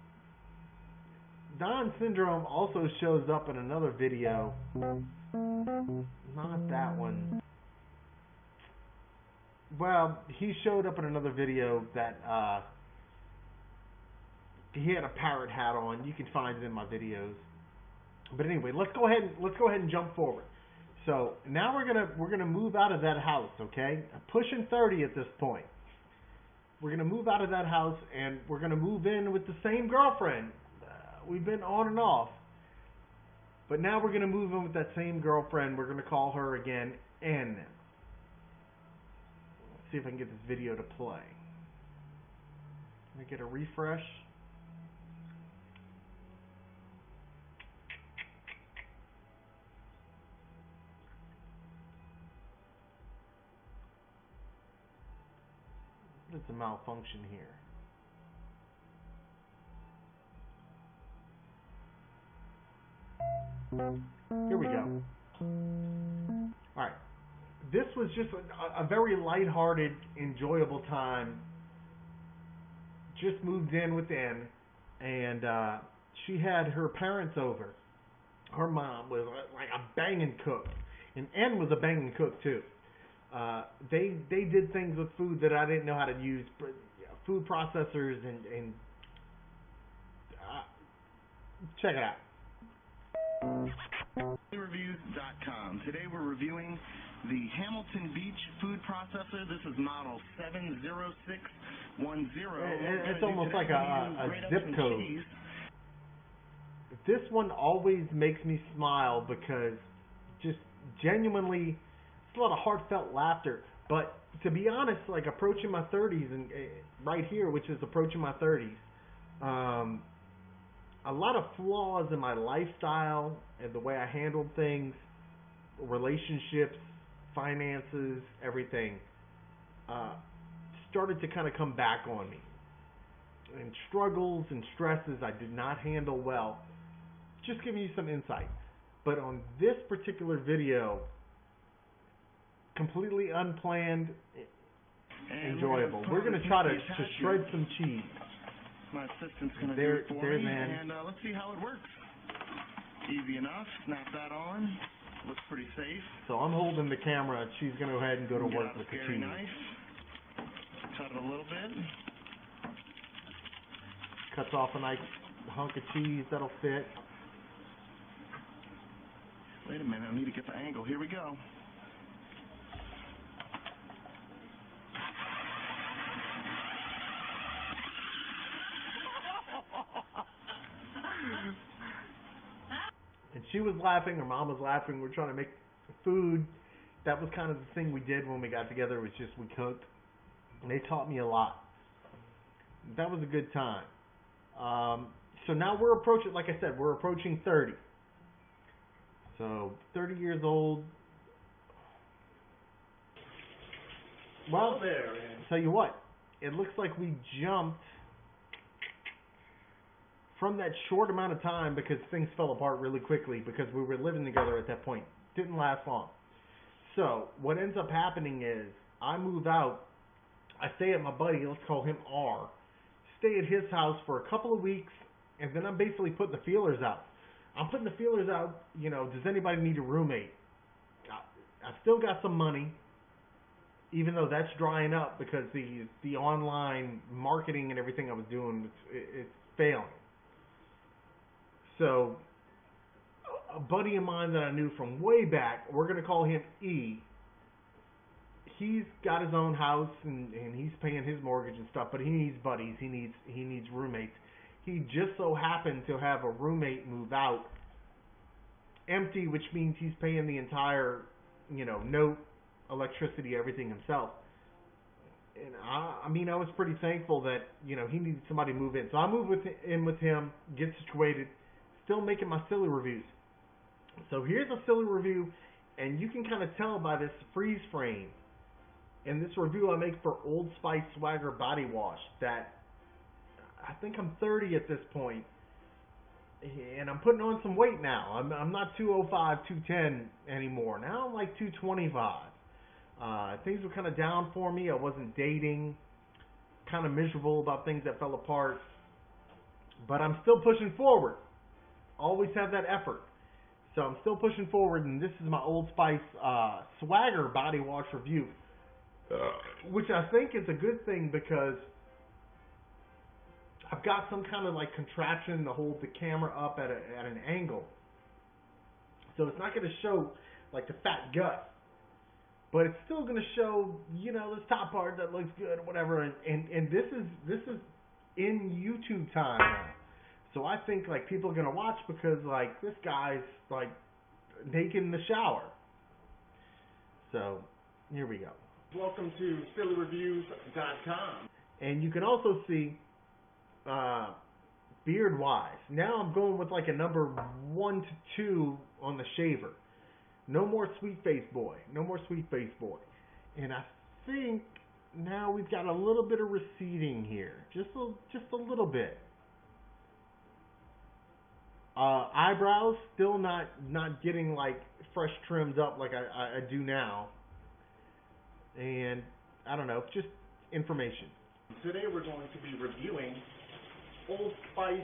Don Syndrome also shows up in another video. Not that one. Well, he showed up in another video that he had a parrot hat on. You can find it in my videos. But anyway, let's go ahead and jump forward. So now we're gonna move out of that house, okay? I'm pushing 30 at this point. we're going to move out of that house, and we're going to move in with the same girlfriend. We've been on and off. But now we're going to move in with that same girlfriend. We're going to call her again N. Let's see if I can get this video to play. Can I get a refresh? There's a malfunction here. Here we go. Alright. This was just a very lighthearted, enjoyable time. Just moved in with N, and she had her parents over. Her mom was like a banging cook, and N was a banging cook too. They did things with food that I didn't know how to use, food processors, and check it out. Reviews.com. Today we're reviewing the Hamilton Beach food processor. This is model 70610. It's almost like a zip code. This one always makes me smile because just genuinely, it's a lot of heartfelt laughter. But to be honest, like approaching my 30s, and right here, which is approaching my 30s, a lot of flaws in my lifestyle and the way I handled things, relationships, finances, everything, started to kind of come back on me. And struggles and stresses I did not handle well. Just giving you some insight. But on this particular video, completely unplanned, enjoyable. We're going to try to shred some cheese. My assistant's going to do it for me, and let's see how it works. Easy enough. Snap that on. Looks pretty safe. So I'm holding the camera, and she's going to go ahead and go to work with the cheese. Nice. Cut it a little bit. Cuts off a nice hunk of cheese that'll fit. Wait a minute, I need to get the angle. Here we go. And she was laughing, her mom was laughing. We're trying to make food. That was kind of the thing we did when we got together, was just we cooked. And they taught me a lot. That was a good time. So now we're approaching, like I said, we're approaching 30. So 30 years old. Well, tell you what, it looks like we jumped from that short amount of time, because things fell apart really quickly because we were living together at that point. Didn't last long. So what ends up happening is I move out. I stay at my buddy, let's call him R. Stay at his house for a couple of weeks, and then I'm basically putting the feelers out. I'm putting the feelers out, you know, does anybody need a roommate? I've still got some money, even though that's drying up because the online marketing and everything I was doing, it's failing. So a buddy of mine that I knew from way back, we're going to call him E. He's got his own house and he's paying his mortgage and stuff, but he needs buddies. He needs roommates. He just so happened to have a roommate move out empty, which means he's paying the entire, you know, note, electricity, everything himself. And I mean, I was pretty thankful that, you know, he needed somebody to move in. So I moved in with him, get situated, still making my silly reviews. So here's a silly review, and you can kind of tell by this freeze frame in this review I make for Old Spice Swagger Body Wash that I think I'm 30 at this point, and I'm putting on some weight now. I'm not 205, 210 anymore. Now I'm like 225. Things were kind of down for me. I wasn't dating, kind of miserable about things that fell apart, but I'm still pushing forward. Always have that effort. So I'm still pushing forward, and this is my Old Spice Swagger Body Wash review, which I think is a good thing because I've got some kind of like contraption to hold the camera up at an angle. So it's not going to show like the fat gut, but it's still going to show, you know, this top part that looks good or whatever. And this is in YouTube time now. So I think like people are going to watch because like this guy's like naked in the shower. So here we go. Welcome to PhillyReviews.com. And you can also see beard wise. Now I'm going with like a number 1 to 2 on the shaver. No more sweet face boy. No more sweet face boy. And I think now we've got a little bit of receding here. Just a little bit. Eyebrows still not getting like fresh trimmed up like I do now. And I don't know, just information. Today we're going to be reviewing Old Spice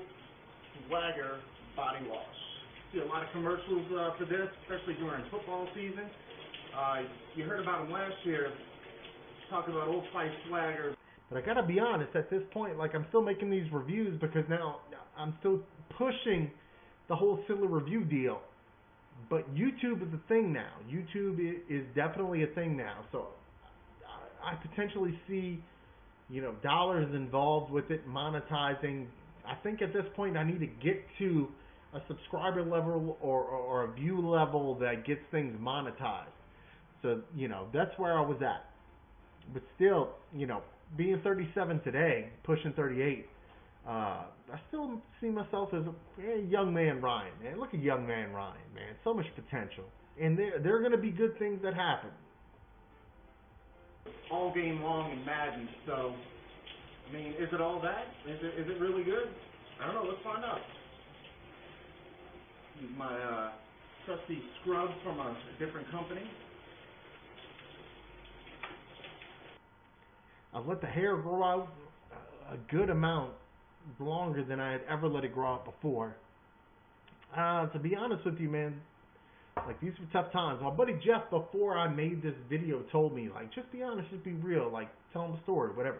Swagger Body Wash. See a lot of commercials for this, especially during football season. You heard about them last year, talking about Old Spice Swagger. But I gotta be honest, at this point, like I'm still making these reviews because now I'm still pushing the whole silly review deal. But YouTube is a thing now. YouTube is definitely a thing now. So I potentially see, you know, dollars involved with it, monetizing. I think at this point I need to get to a subscriber level or a view level that gets things monetized. So, you know, that's where I was at. But still, you know, being 37 today, pushing 38, I still see myself as a young man Ryan, man. Look at young man Ryan, man. So much potential. And there are going to be good things that happen. All game long in Madden, so, I mean, is it all that? Is it really good? I don't know, let's find out. Use my trusty scrub from a different company. I've let the hair grow out a good amount longer than I had ever let it grow out before. To be honest with you, man, like these were tough times. My buddy Jeff, before I made this video, told me, like, just be honest, just be real, like, tell him a story, whatever.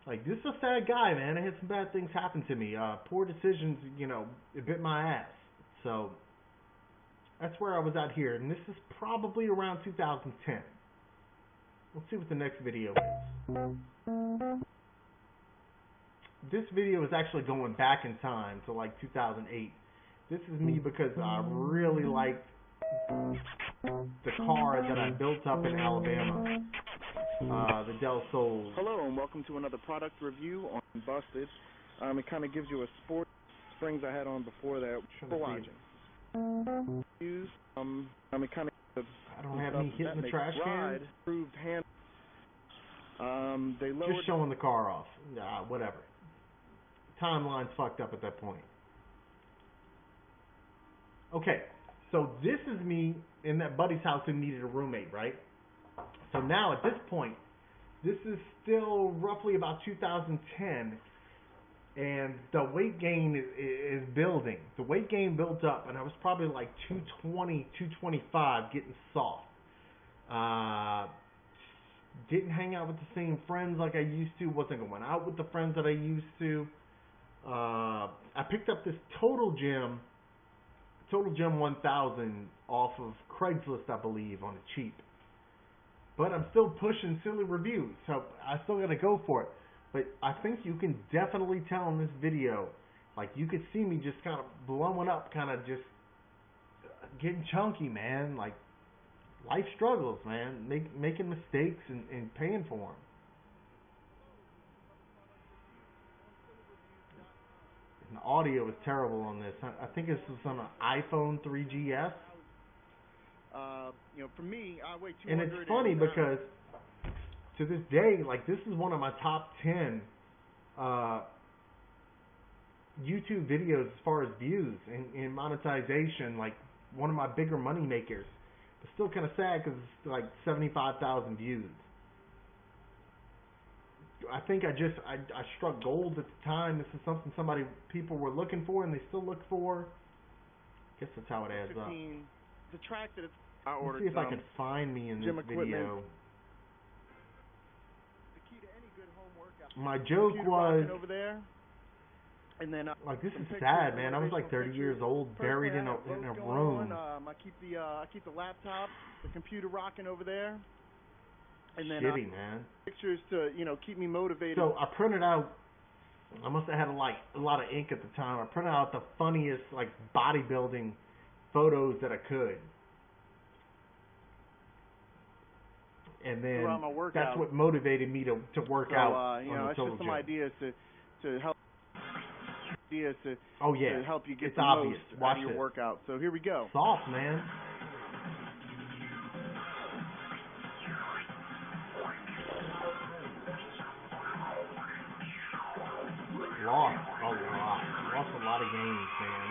Like, this is a sad guy, man. I had some bad things happen to me. Poor decisions, you know, it bit my ass. So, that's where I was at here. And this is probably around 2010. Let's see what the next video is. This video is actually going back in time to like 2008. This is me because I really liked the car that I built up in Alabama, the Del Sol. Hello and welcome to another product review on Busted. It kind of gives you a sport springs I had on before that for watching. It kind of I don't have any hitting the trash can. Improved hand. They lowered just showing the car off. Whatever. Timeline's fucked up at that point. Okay, so this is me in that buddy's house who needed a roommate, right? So now at this point, this is still roughly about 2010, and the weight gain is building. The weight gain built up, and I was probably like 220, 225, getting soft. Didn't hang out with the same friends like I used to. Wasn't going out with the friends that I used to. I picked up this Total Gym 1000 off of Craigslist, I believe, on a cheap. But I'm still pushing silly reviews, so I still gotta go for it. But I think you can definitely tell in this video, like you could see me just kind of blowing up, kind of just getting chunky, man. Like life struggles, man. Making mistakes and paying for them. And the audio is terrible on this. I think this is on an iPhone 3GS. You know, for me, I weigh 200. And it's funny because to this day, like this is one of my top 10 YouTube videos as far as views and monetization. Like one of my bigger money makers. But still kind of sad because it's like 75,000 views. I think I struck gold at the time. This is something people were looking for and they still look for. I guess that's how it adds up. The track that it's Let's see if I can find me in this video. The key to any good home workout. My joke was over there. And then Like, this some is pictures, sad, man. I was motivational like 30 years pictures. old, buried in Personally, a I got both room. going on. I keep the laptop, the computer rocking over there, and then Shitty, man. pictures to keep me motivated. So I printed out. I must have had a lot of ink at the time. I printed out the funniest like bodybuilding photos that I could, and then throughout my workout. that's what motivated me to work out. So on the it's Total just some Gym. ideas to help. Ideas to Oh yeah, help you get it's the obvious. most Watch out of your this. workout. So here we go. Soft, man. Lost a lot of games, man.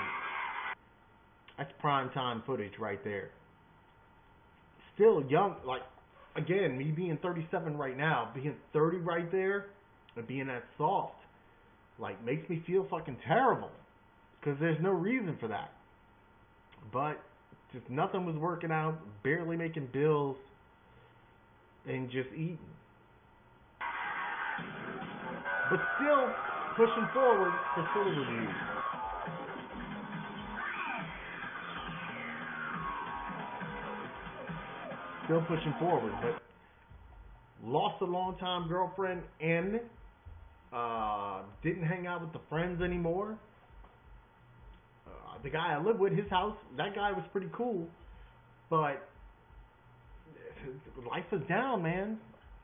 That's prime time footage right there. Still young, like, again, me being 37 right now, being 30 right there, and being that soft, like, makes me feel fucking terrible. Because there's no reason for that. But just nothing was working out, barely making bills, and just eating. But still pushing forward for Silver Reviews. Still pushing forward, but lost a long-time girlfriend and didn't hang out with the friends anymore. The guy I lived with, his house, that guy was pretty cool, but life is down, man.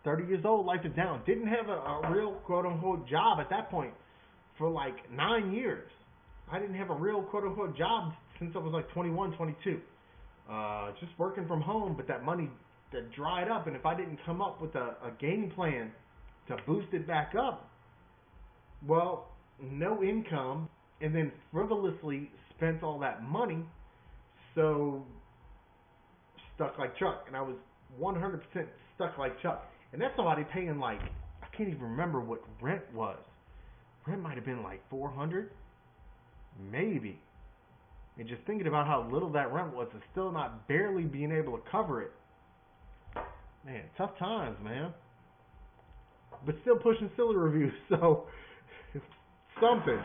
30 years old, life is down. Didn't have a real quote-unquote job at that point for like 9 years. I didn't have a real quote-unquote job since I was like 21, 22. Just working from home, but that money that dried up, and if I didn't come up with a game plan to boost it back up, well, no income, and then frivolously spent all that money, so stuck like Chuck, and I was 100% stuck like Chuck. And that's somebody paying like, I can't even remember what rent was. Rent might have been like $400, maybe. And just thinking about how little that rent was and still not barely being able to cover it. Man, tough times, man. But still pushing Silly Reviews, so something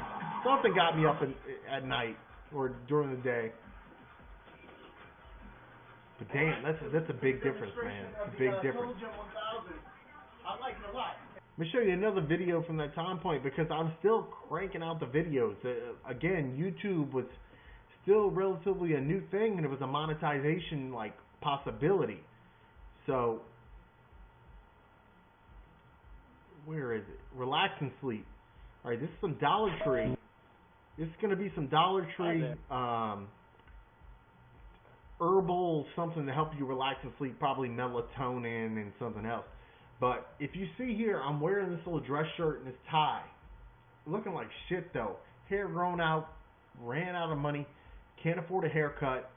got me up at night or during the day. But damn, that's a big difference, man. It's a big difference. I like it a lot. Let me show you another video from that time point because I'm still cranking out the videos. Again, YouTube was still relatively a new thing, and it was a monetization like possibility. So where is it? Relax and Sleep. All right, this is some Dollar Tree. This is going to be some Dollar Tree herbal something to help you relax and sleep, probably melatonin and something else. But if you see here, I'm wearing this little dress shirt and this tie. Looking like shit though. Hair grown out, ran out of money, can't afford a haircut.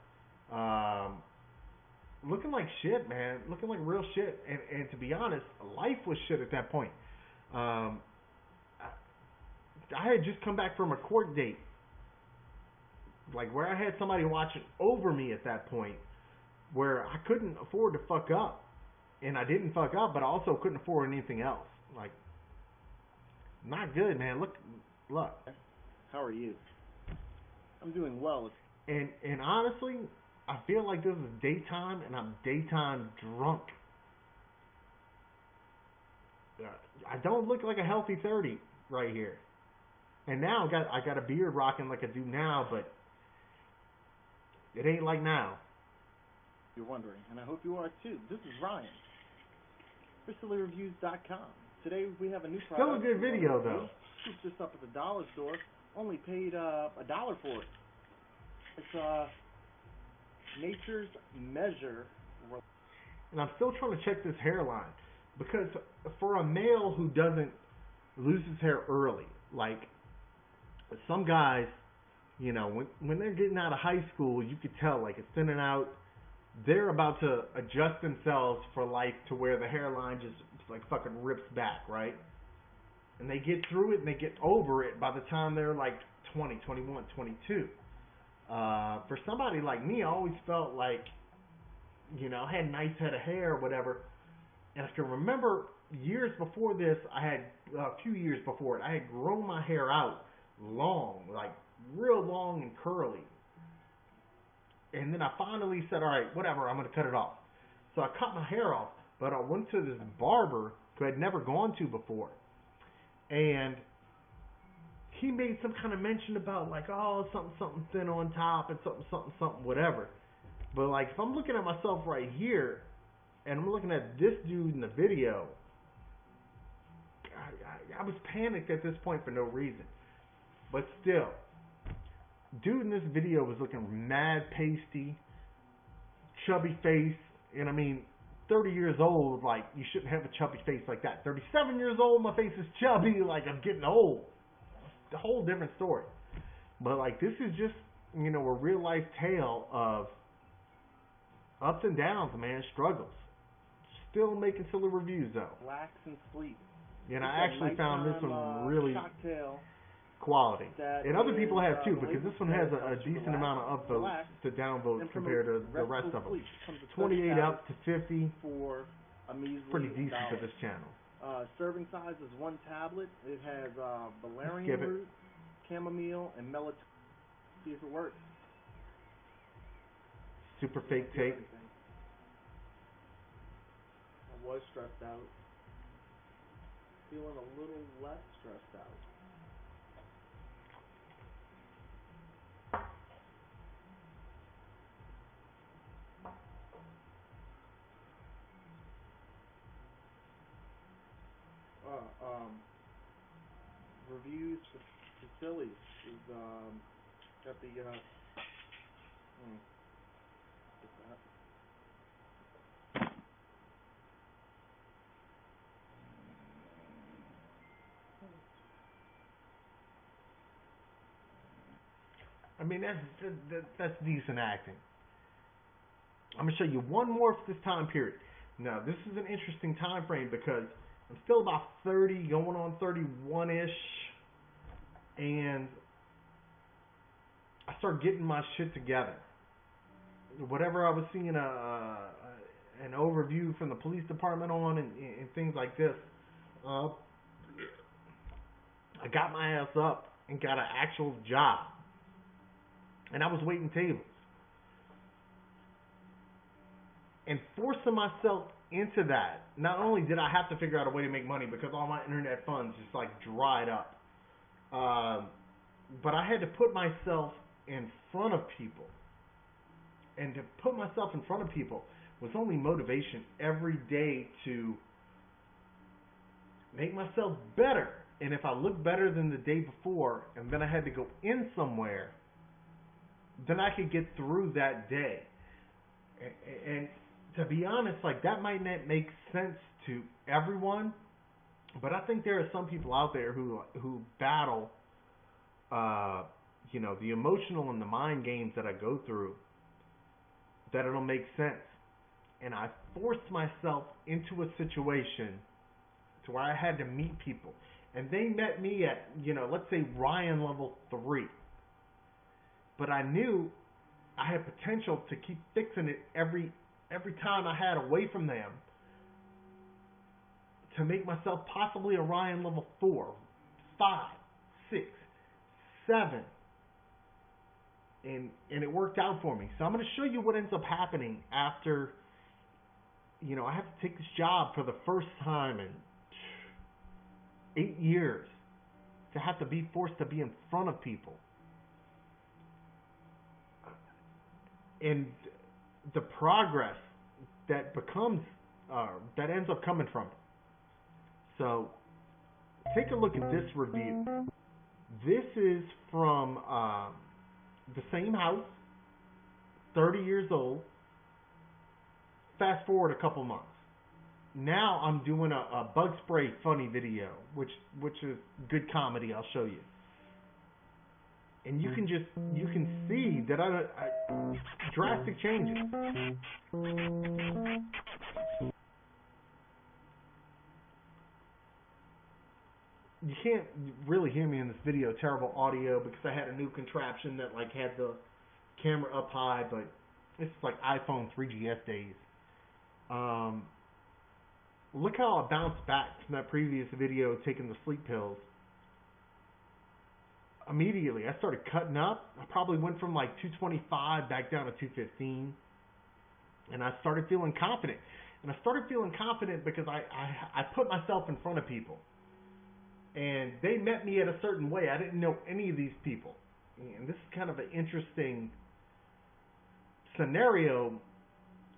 Looking like shit, man. Looking like real shit. And to be honest, life was shit at that point. I had just come back from a court date. Like where I had somebody watching over me at that point, where I couldn't afford to fuck up, and I didn't fuck up, but I also couldn't afford anything else. Like, not good, man. Look. How are you? I'm doing well. And honestly, I feel like this is daytime, and I'm daytime drunk. I don't look like a healthy 30 right here. And now I got a beard rocking like I do now, but it ain't like now. You're wondering, and I hope you are too. This is Ryan, ForSillyReviews.com. Today we have a new product. Still a good video though. Scooped this up at the dollar store. Only paid $1 for it. It's Nature's Measure. And I'm still trying to check this hairline, because for a male who doesn't lose his hair early, like some guys, you know, when they're getting out of high school, you could tell, like, it's thinning out. They're about to adjust themselves for life to where the hairline just, like, fucking rips back, right? And they get through it and they get over it by the time they're, like, 20, 21, 22. For somebody like me, I always felt like, you know, I had a nice head of hair or whatever. And I can remember years before this, a few years before it, I had grown my hair out long, like real long and curly. And then I finally said, all right, whatever, I'm going to cut it off. So I cut my hair off, but I went to this barber who I'd never gone to before. And he made some kind of mention about like, oh, something thin on top and something, whatever. But like, if I'm looking at myself right here, and I'm looking at this dude in the video, I was panicked at this point for no reason. But still, dude in this video was looking mad pasty, chubby face, and I mean, 30 years old, like, you shouldn't have a chubby face like that. 37 years old, my face is chubby, like, I'm getting old. A whole different story. But, like, this is just, you know, a real life tale of ups and downs, man, struggles. Still making silly reviews, though. Relax and sleep. And I actually found this one really cocktail quality. And other people have too, because label this one has says a helps you decent relax, amount of upvotes relax, to downvotes and compared to the rest of them. 28 up to 50, for a measly pretty decent $1. for this channel. Serving size is 1 tablet. It has valerian Skip it. root, chamomile, and melatonin. See if it works. Super fake tape. I was stressed out. Feeling a little less stressed out. Reviews for Silly is got the what's that? I mean, that's decent acting. I'm going to show you one more for this time period. Now, this is an interesting time frame because I'm still about 30, going on 31-ish, and I start getting my shit together. Whatever I was seeing an overview from the police department on and things like this, I got my ass up and got an actual job. And I was waiting tables. And forcing myself into that, not only did I have to figure out a way to make money because all my internet funds just like dried up, but I had to put myself in front of people. And to put myself in front of people was only motivation every day to make myself better. And if I look better than the day before, and then I had to go in somewhere, then I could get through that day. And to be honest, like, that might not make sense to everyone, but I think there are some people out there who battle, you know, the emotional and the mind games that I go through, that it'll make sense. And I forced myself into a situation to where I had to meet people. And they met me at, you know, let's say Ryan level 3. But I knew I had potential to keep fixing it every time I had away from them to make myself possibly a Ryan level 4, 5, 6, 7. And it worked out for me. So I'm going to show you what ends up happening after, you know, I have to take this job for the first time in 8 years, to have to be forced to be in front of people. And the progress that becomes, that ends up coming from it. So, take a look at this review. This is from the same house, 30 years old. Fast forward a couple months. Now I'm doing a bug spray funny video, which is good comedy. I'll show you. And you can see that I drastic changes. You can't really hear me in this video, terrible audio, because I had a new contraption that like had the camera up high, but it's like iPhone 3GS days. Look how I bounced back from that previous video taking the sleep pills. immediately I started cutting up. I probably went from like 225 back down to 215, and I started feeling confident. And I started feeling confident because I put myself in front of people, and they met me at a certain way. I didn't know any of these people, and this is kind of an interesting scenario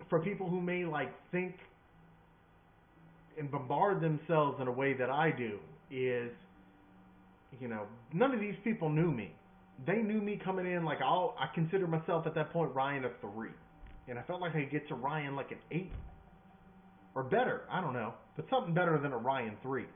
for people who may like think and bombard themselves in a way that I do. Is, you know, none of these people knew me. They knew me coming in like I consider myself at that point Ryan a 3, and I felt like I could get to Ryan like an 8 or better. I don't know, but something better than a Ryan 3.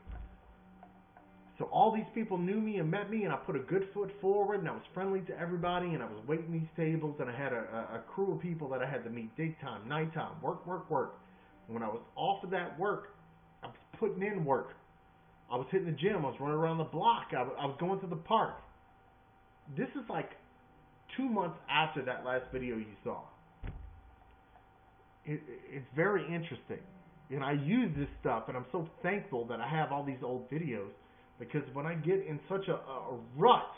So all these people knew me and met me, and I put a good foot forward, and I was friendly to everybody, and I was waiting these tables, and I had a crew of people that I had to meet daytime, nighttime, work. And when I was off of that work, I was putting in work. I was hitting the gym. I was running around the block. I was going to the park. This is like 2 months after that last video you saw. It's very interesting. And I use this stuff, and I'm so thankful that I have all these old videos, because when I get in such a rut,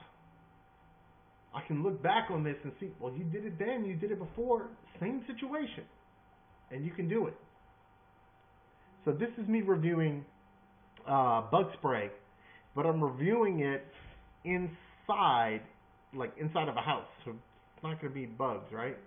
I can look back on this and see, well, you did it then, you did it before, same situation, and you can do it. So this is me reviewing bug spray, but I'm reviewing it inside of a house, so it's not going to be bugs, right?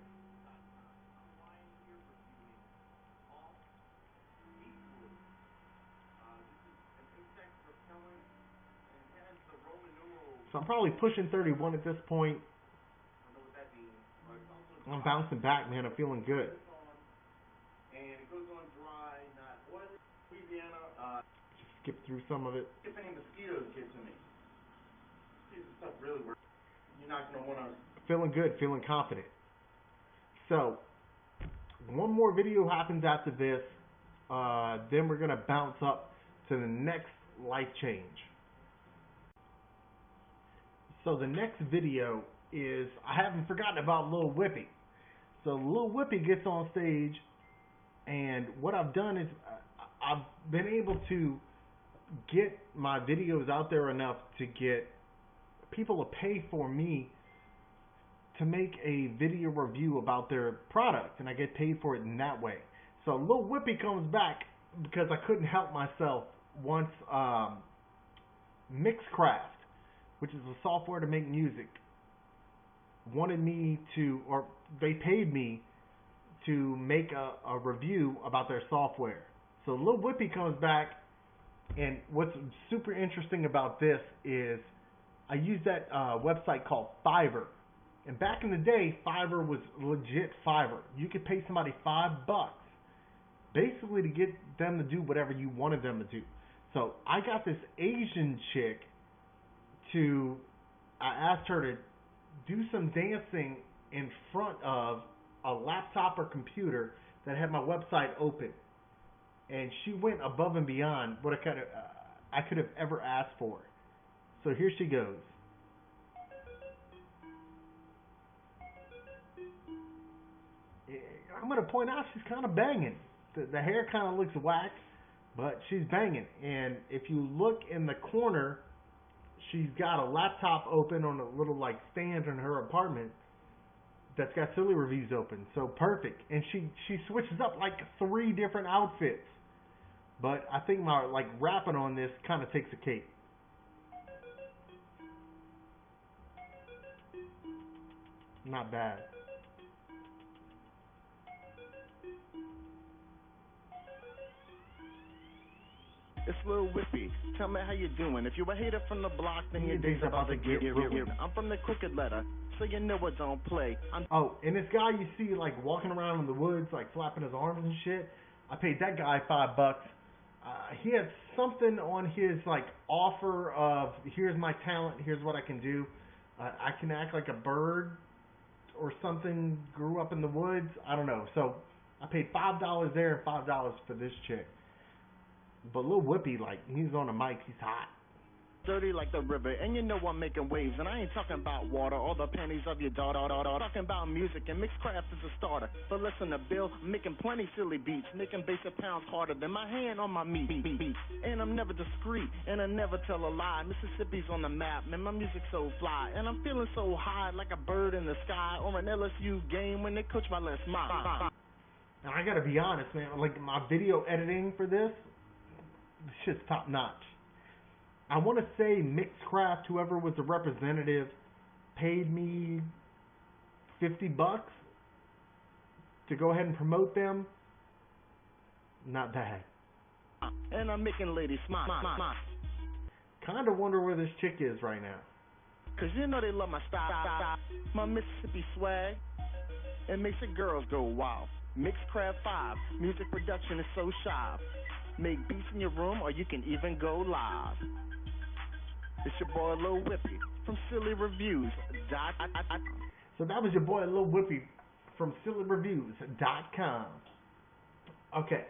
So I'm probably pushing 31 at this point. I'm bouncing back, man. I'm feeling good. And it goes on dry, not oily. Louisiana, Just skip through some of it. if any mosquitoes get to me, this stuff really works. You're not going to want to. Feeling good, feeling confident. So, one more video happens after this. Then we're going to bounce up to the next life change. So the next video is, I haven't forgotten about Lil Whippy. So Lil Whippy gets on stage, and what I've done is I've been able to get my videos out there enough to get people to pay for me to make a video review about their product, and I get paid for it in that way. So Lil Whippy comes back because I couldn't help myself once Mixcraft, which is a software to make music, wanted me to, or they paid me to make a review about their software. So Lil Whippy comes back, and what's super interesting about this is I use that website called Fiverr. And back in the day, Fiverr was legit Fiverr. You could pay somebody $5 basically to get them to do whatever you wanted them to do. So I got this Asian chick I asked her to do some dancing in front of a laptop or computer that had my website open. And she went above and beyond what I could have ever asked for. So here she goes. I'm going to point out she's kind of banging. The hair kind of looks whack, but she's banging. And if you look in the corner, she's got a laptop open on a little like stand in her apartment that's got silly reviews open. So perfect. And she switches up like 3 different outfits. But I think my like rapping on this kind of takes a cake. Not bad. It's Lil Whippy. Tell me how you doing. If you're a hater from the block, then your day's about to get ruined. I'm from the Crooked Letter, so you know it don't play. Oh, and this guy you see like walking around in the woods, like flapping his arms and shit, I paid that guy $5. He had something on his like offer of, here's my talent, here's what I can do. I can act like a bird or something, grew up in the woods, I don't know. So I paid $5 there and $5 for this chick. But Lil Whippy, like, he's on a mic, he's hot. dirty like the river, and you know I'm making waves. And I ain't talking about water or the panties of your daughter. Talking about music, and Mixcraft is a starter. But listen to Bill, making plenty silly beats, making basic pounds harder than my hand on my meat. And I'm never discreet, and I never tell a lie. Mississippi's on the map, man, my music's so fly. And I'm feeling so high like a bird in the sky, or an LSU game when they coach my Les Miles. Now I gotta be honest, man. Like my video editing for this shit's top notch. I want to say Mixcraft, whoever was the representative, paid me $50 to go ahead and promote them. Not bad. And I'm making ladies smile. Kind of wonder where this chick is right now. Cause you know they love my style, my Mississippi swag. It makes the girls go wild. Mixcraft 5, music production is so shy. Make beats in your room or you can even go live. It's your boy Lil Whippy from Silly Reviews. So that was your boy Lil Whippy from SillyReviews.com. Okay,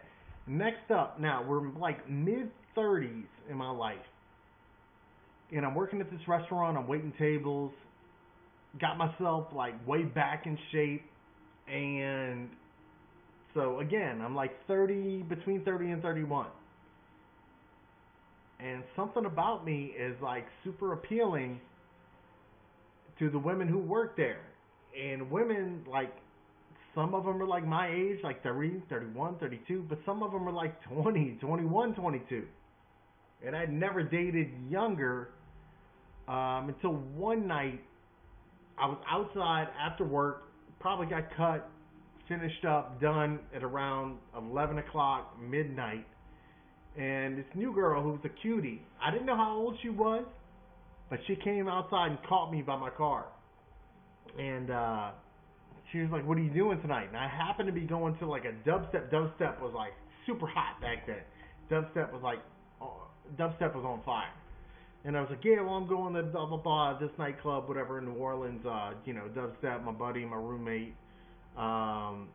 next up, now we're like mid-30s in my life. And I'm working at this restaurant, I'm waiting tables, got myself like way back in shape, and so again, I'm like between 30 and 31. And something about me is like super appealing to the women who work there. And women, like, some of them are like my age, like 30, 31, 32, but some of them are like 20, 21, 22. And I'd never dated younger until one night I was outside after work, probably got cut, finished up, done at around 11 o'clock, midnight. And this new girl who was a cutie, I didn't know how old she was, but she came outside and caught me by my car. And she was like, "What are you doing tonight?" And I happened to be going to like a dubstep. Dubstep was like super hot back then. Dubstep was on fire. And I was like, "Yeah, well, I'm going to blah, blah, blah, this nightclub, whatever, in New Orleans, dubstep, my buddy, my roommate." And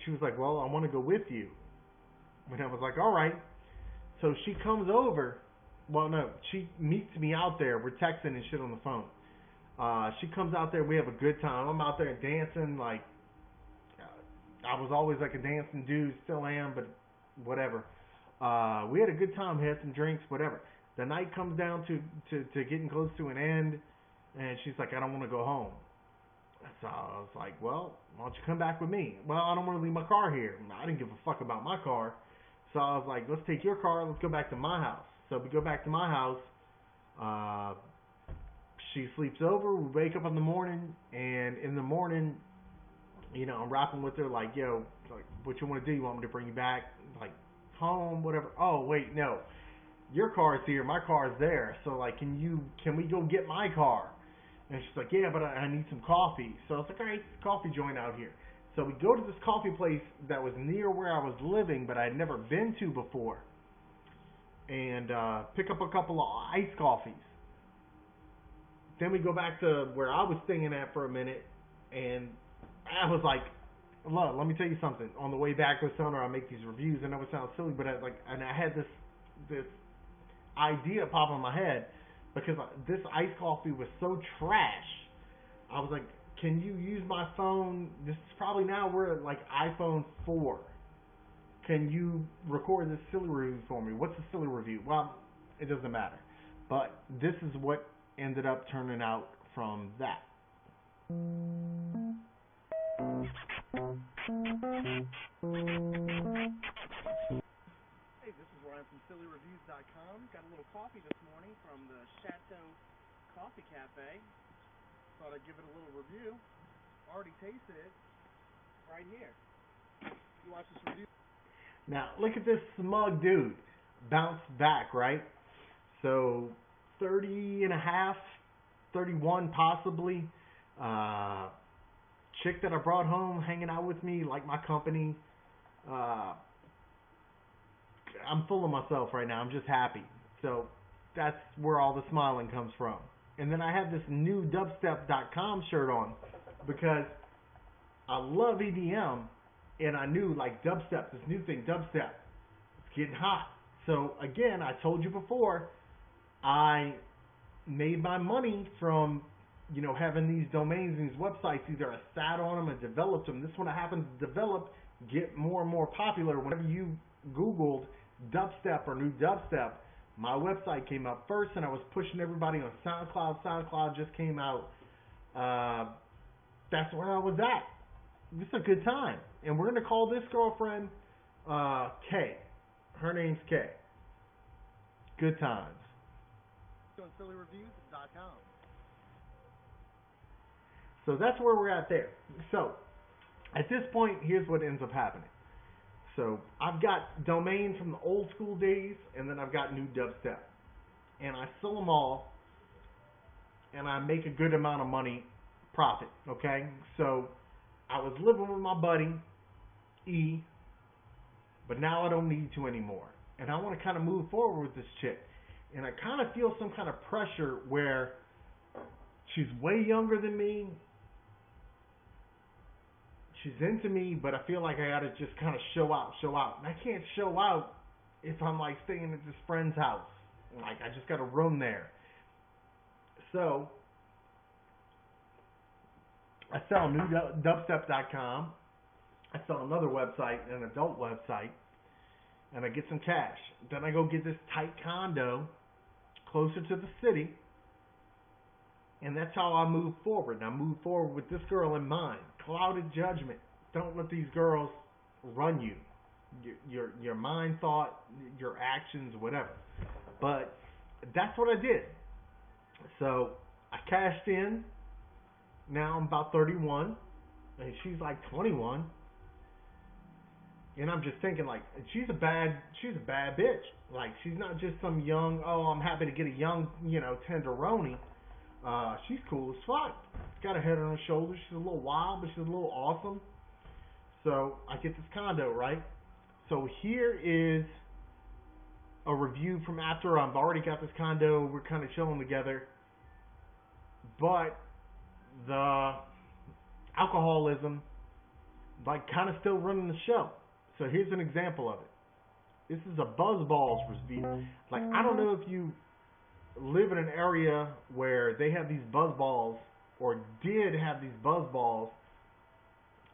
she was like, "Well, I want to go with you." And I was like, "All right." So she comes over. Well, no, she meets me out there. We're texting and shit on the phone. She comes out there. We have a good time. I'm out there dancing. Like, I was always like a dancing dude. Still am, but whatever. We had a good time. Had some drinks, whatever. The night comes down to getting close to an end. And she's like, "I don't want to go home." So I was like, "Well, why don't you come back with me?" "Well, I don't want to leave my car here." I didn't give a fuck about my car. So I was like, "Let's take your car. Let's go back to my house." So we go back to my house. She sleeps over. We wake up in the morning. And in the morning, I'm rapping with her like, "Yo, like, what you want to do? You want me to bring you back, like, home, whatever?" "Oh, wait, no. Your car's here. My car's there. So, like, can we go get my car?" And she's like, "Yeah, but I need some coffee." So I was like, "All right, coffee joint out here." So we go to this coffee place that was near where I was living, but I had never been to before. And pick up a couple of iced coffees. Then we go back to where I was staying at for a minute. And I was like, "Look, let me tell you something. On the way back, I was telling her I make these reviews. I know it sounds silly, but I had this idea pop in my head. Because this iced coffee was so trash. I was like, "Can you use my phone?" This is probably now we're at like iPhone 4. "Can you record this silly review for me?" "What's a silly review?" "Well, it doesn't matter." But this is what ended up turning out from that. Hey, this is Ryan from SillyReviews.com. Got a little coffee this morning from the Chateau Coffee Cafe. Thought I'd give it a little review. Already tasted it. Right here. You watch this review. Now, look at this smug dude. Bounced back, right? So, 30 and a half, 31 possibly. Chick that I brought home, hanging out with me, like my company. I'm full of myself right now. I'm just happy. So that's where all the smiling comes from. And then I have this new dubstep.com shirt on because I love EDM, and I knew like dubstep, this new thing, dubstep, it's getting hot. So again, I told you before, I made my money from, you know, having these domains, these websites. Either I sat on them and developed them. This one I happened to develop, get more and more popular. Whenever you Googled dubstep or new dubstep, my website came up first, and I was pushing everybody on SoundCloud. SoundCloud just came out. That's where I was at. It's a good time. And we're going to call this girlfriend Kay. Her name's Kay. Good times. On SillyReviews.com. So that's where we're at there. So at this point, here's what ends up happening. So I've got domains from the old school days, and then I've got new dubstep. And I sell them all, and I make a good amount of money, profit, okay? So I was living with my buddy, E, but now I don't need to anymore. And I want to kind of move forward with this chick. And I kind of feel some kind of pressure where she's way younger than me. She's into me, but I feel like I gotta just kind of show out. And I can't show out if I'm like staying at this friend's house. Like, I just got a room there. So I sell newdubstep.com. I sell another website, an adult website, and I get some cash. Then I go get this tight condo closer to the city, and that's how I move forward. And I move forward with this girl in mind. Clouded judgment. Don't let these girls run you. Your mind, thought, your actions, whatever. But that's what I did. So I cashed in. Now I'm about 31, and she's like 21. And I'm just thinking, like, she's a bad bitch. Like, she's not just some young, oh, I'm happy to get a young, you know, tenderoni. She's cool as fuck. Got a head on her shoulders. She's a little wild, but she's a little awesome. So I get this condo, right? So here is a review from after I've already got this condo. We're kind of chilling together. But the alcoholism, like, kind of still running the show. So here's an example of it. This is a BuzzBallz review. Like, I don't know if you live in an area where they have these BuzzBallz, or did have these BuzzBallz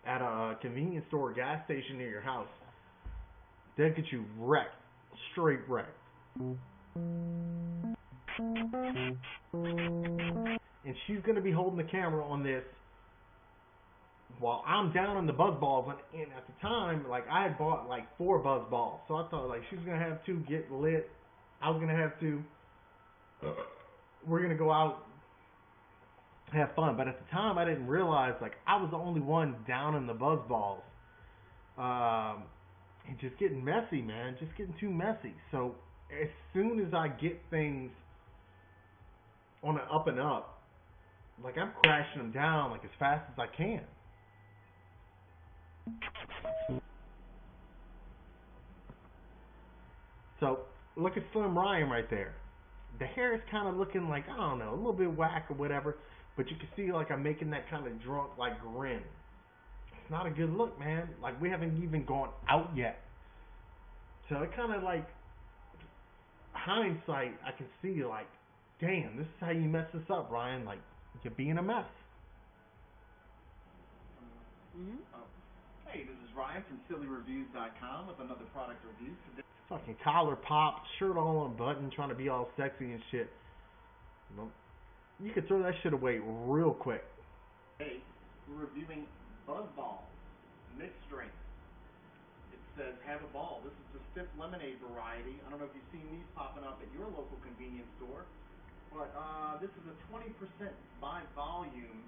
at a convenience store or gas station near your house. They'll get you wrecked. Straight wrecked. And she's going to be holding the camera on this while I'm down on the BuzzBallz. And at the time, like, I had bought like 4 BuzzBallz. So I thought, like, she's going to have 2 get lit. I was going to have 2. We're going to go out, have fun. But at the time, I didn't realize, like, I was the only one down in the BuzzBallz. And just getting messy, man. Just getting too messy. So as soon as I get things on an up and up, like, I'm crashing them down, like, as fast as I can. So look at Slim Ryan right there. The hair is kind of looking like, I don't know, a little bit whack or whatever, but you can see, like, I'm making that kind of drunk, like, grin. It's not a good look, man. Like, we haven't even gone out yet. So it kind of, like, hindsight, I can see, like, damn, this is how you mess this up, Ryan. Like, you're being a mess. Mm-hmm. Hey, this is Ryan from SillyReviews.com with another product review. Today, fucking collar pop, shirt all unbuttoned, trying to be all sexy and shit. You could throw that shit away real quick. we're reviewing BuzzBallz mixed drink. It says, have a ball. This is the stiff lemonade variety. I don't know if you've seen these popping up at your local convenience store, but this is a 20% by volume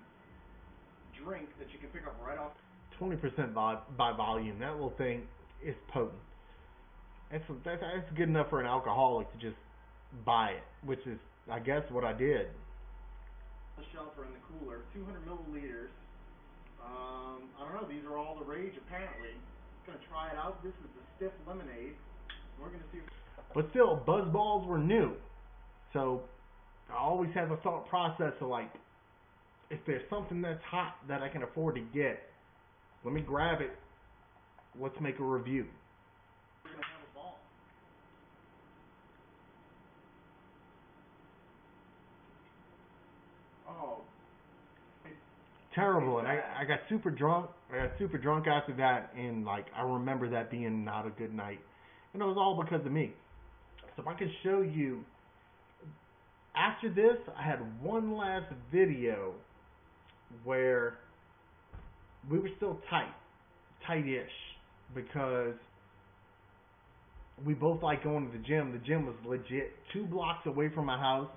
drink that you can pick up right off. 20% by volume. That little thing is potent. That's good enough for an alcoholic to just buy it, which is, I guess, what I did. The shelf or in the cooler, 200 milliliters. I don't know. These are all the rage apparently. Gonna try it out. This is the stiff lemonade. We're gonna see. But still, BuzzBallz were new, so I always have a thought process of, like, if there's something that's hot that I can afford to get, let me grab it. Let's make a review. We're gonna have a ball. terrible. And I got super drunk. I got super drunk after that, and like I remember that being not a good night, and it was all because of me. So if I could show you, after this, I had one last video where we were still tight-ish, because we both like going to the gym. The gym was legit 2 blocks away from my house,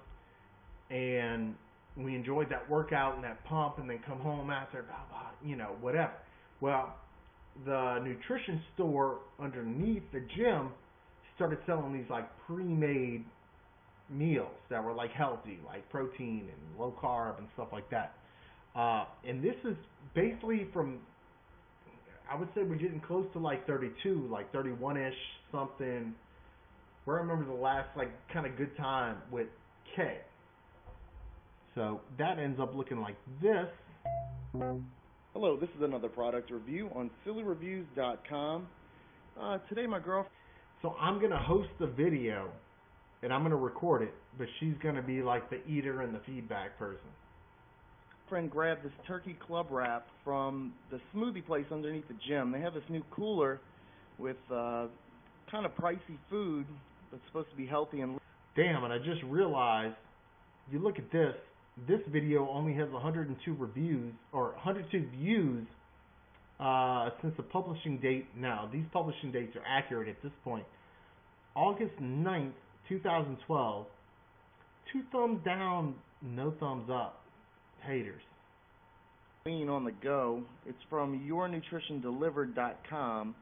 and we enjoyed that workout and that pump, and then come home after, you know, whatever. Well, the nutrition store underneath the gym started selling these like pre-made meals that were like healthy, like protein and low carb and stuff like that. And this is basically from, I would say we're getting close to like 32, like 31-ish something. Where I remember the last like kind of good time with K. So that ends up looking like this. Hello, this is another product review on SillyReviews.com. Today my girlfriend... So I'm going to host the video, and I'm going to record it, but she's going to be like the eater and the feedback person. Friend grabbed this turkey club wrap from the smoothie place underneath the gym. They have this new cooler with kind of pricey food that's supposed to be healthy and... Damn, and I just realized, if you look at this, this video only has 102 reviews, or 102 views, since the publishing date. Now, these publishing dates are accurate at this point. August 9th, 2012. 2 thumbs down, no thumbs up. Haters. Lean on the go. It's from YourNutritionDelivered.com.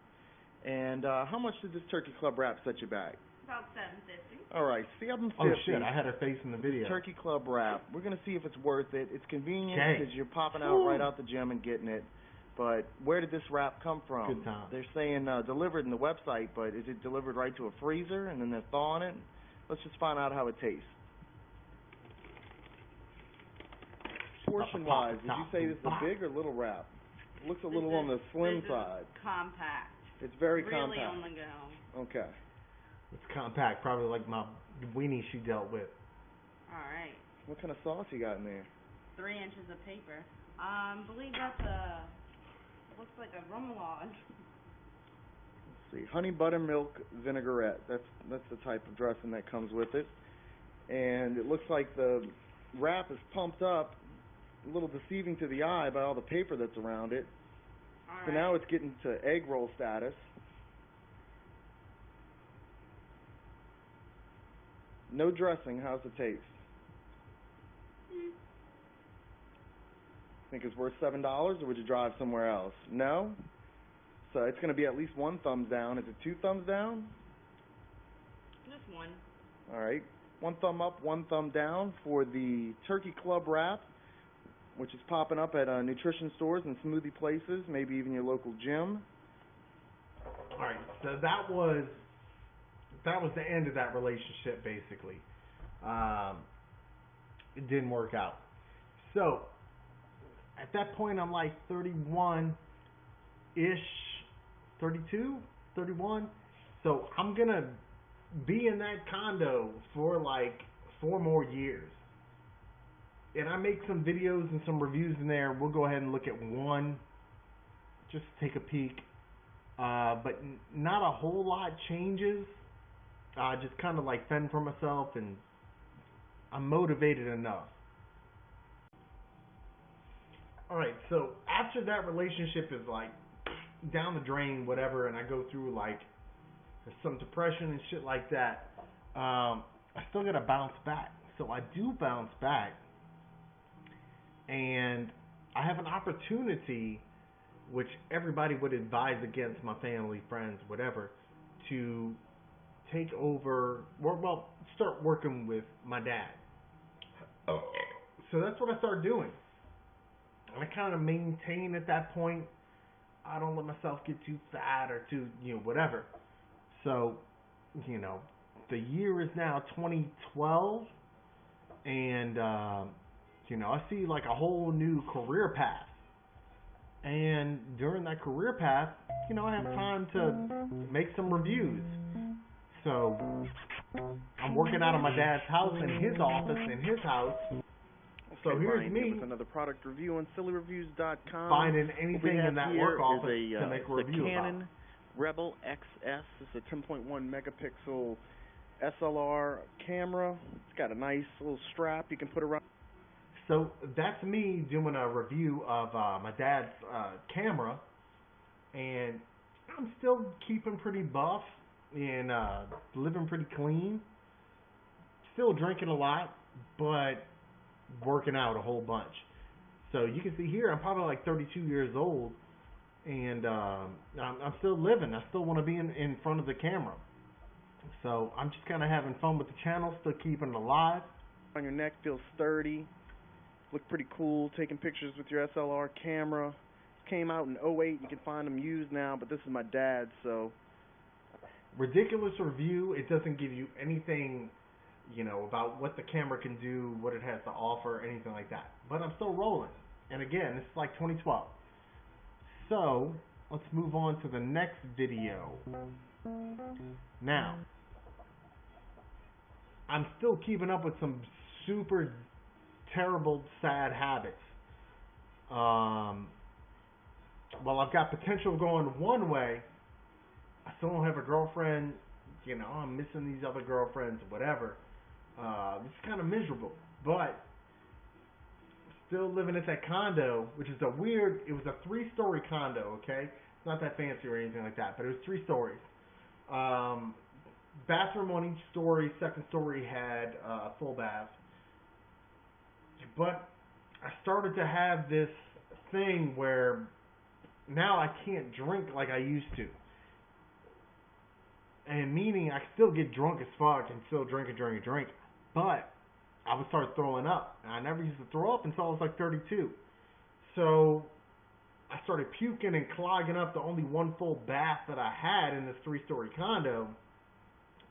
And how much did this turkey club wrap set you back? About $7.50. All right, $7.50. Oh shit! I had her face in the video. Turkey club wrap. We're gonna see if it's worth it. It's convenient Okay. because you're popping out right out the gym and getting it. But where did this wrap come from? Good time. They're saying delivered in the website, but is it delivered right to a freezer and then they're thawing it? Let's just find out how it tastes. Portion-wise, did you say this is a big or little wrap? It looks a little on the slim side. Compact. It's very really compact. on the go. Okay. It's compact, probably like my weenie she dealt with. All right. What kind of sauce you got in there? 3 inches of paper. Believe that's looks like a remoulade. Let's see, honey buttermilk vinaigrette. That's the type of dressing that comes with it. And it looks like the wrap is pumped up, a little deceiving to the eye by all the paper that's around it. All So right. now it's getting to egg roll status. No dressing. How's it taste? Think it's worth $7, or would you drive somewhere else? No? So it's going to be at least 1 thumbs down. Is it 2 thumbs down? Just one. All right. 1 thumb up, 1 thumb down for the Turkey Club wrap, which is popping up at nutrition stores and smoothie places, maybe even your local gym. All right, so that was the end of that relationship, basically. It didn't work out. So at that point, I'm like 31-ish, 32, 31. So I'm going to be in that condo for like 4 more years. And I make some videos and some reviews in there. We'll go ahead and look at one, just take a peek. But not a whole lot changes. Just kind of like fend for myself, and I'm motivated enough. Alright, so after that relationship is like down the drain, whatever, and I go through like some depression and shit like that, I still gotta bounce back. So I do bounce back, and I have an opportunity, which everybody would advise against, my family, friends, whatever, to take over, well, start working with my dad. So that's what I started doing. And I kind of maintain at that point. I don't let myself get too fat or too, whatever. So, the year is now 2012, and, I see like a whole new career path. And during that career path, I have time to make some reviews. So I'm working out of my dad's house, in his office, in his house. So Hey, here's Brian here me with another product review on SillyReviews.com. finding What we anything have in that here work office is to make a review the Canon about. Rebel XS. It's a 10.1 megapixel SLR camera. It's got a nice little strap you can put around. So that's me doing a review of my dad's camera, and I'm still keeping pretty buff and living pretty clean. Still drinking a lot, but working out a whole bunch. So you can see here, I'm probably like 32 years old, and I'm still living. I still want to be in front of the camera. So I'm just kind of having fun with the channel, still keeping it alive. On your neck, feels sturdy. Look pretty cool, taking pictures with your SLR camera. Came out in 08. You can find them used now, but this is my dad's, so. Ridiculous review. It doesn't give you anything, you know, about what the camera can do, what it has to offer, anything like that. But I'm still rolling. And again, this is like 2012. So, let's move on to the next video. Now, I'm still keeping up with some super terrible, sad habits. Well, I've got potential going one way. I still don't have a girlfriend. You know, I'm missing these other girlfriends, whatever. It's kind of miserable. But still living at that condo, which is it was a 3-story condo, okay? It's not that fancy or anything like that, but it was 3 stories. Bathroom on each story. Second story had a full bath. But I started to have this thing where now I can't drink like I used to. And meaning I still get drunk as fuck and still drink. But I would start throwing up. And I never used to throw up until I was like 32. So I started puking and clogging up the only one full bath that I had in this 3-story condo.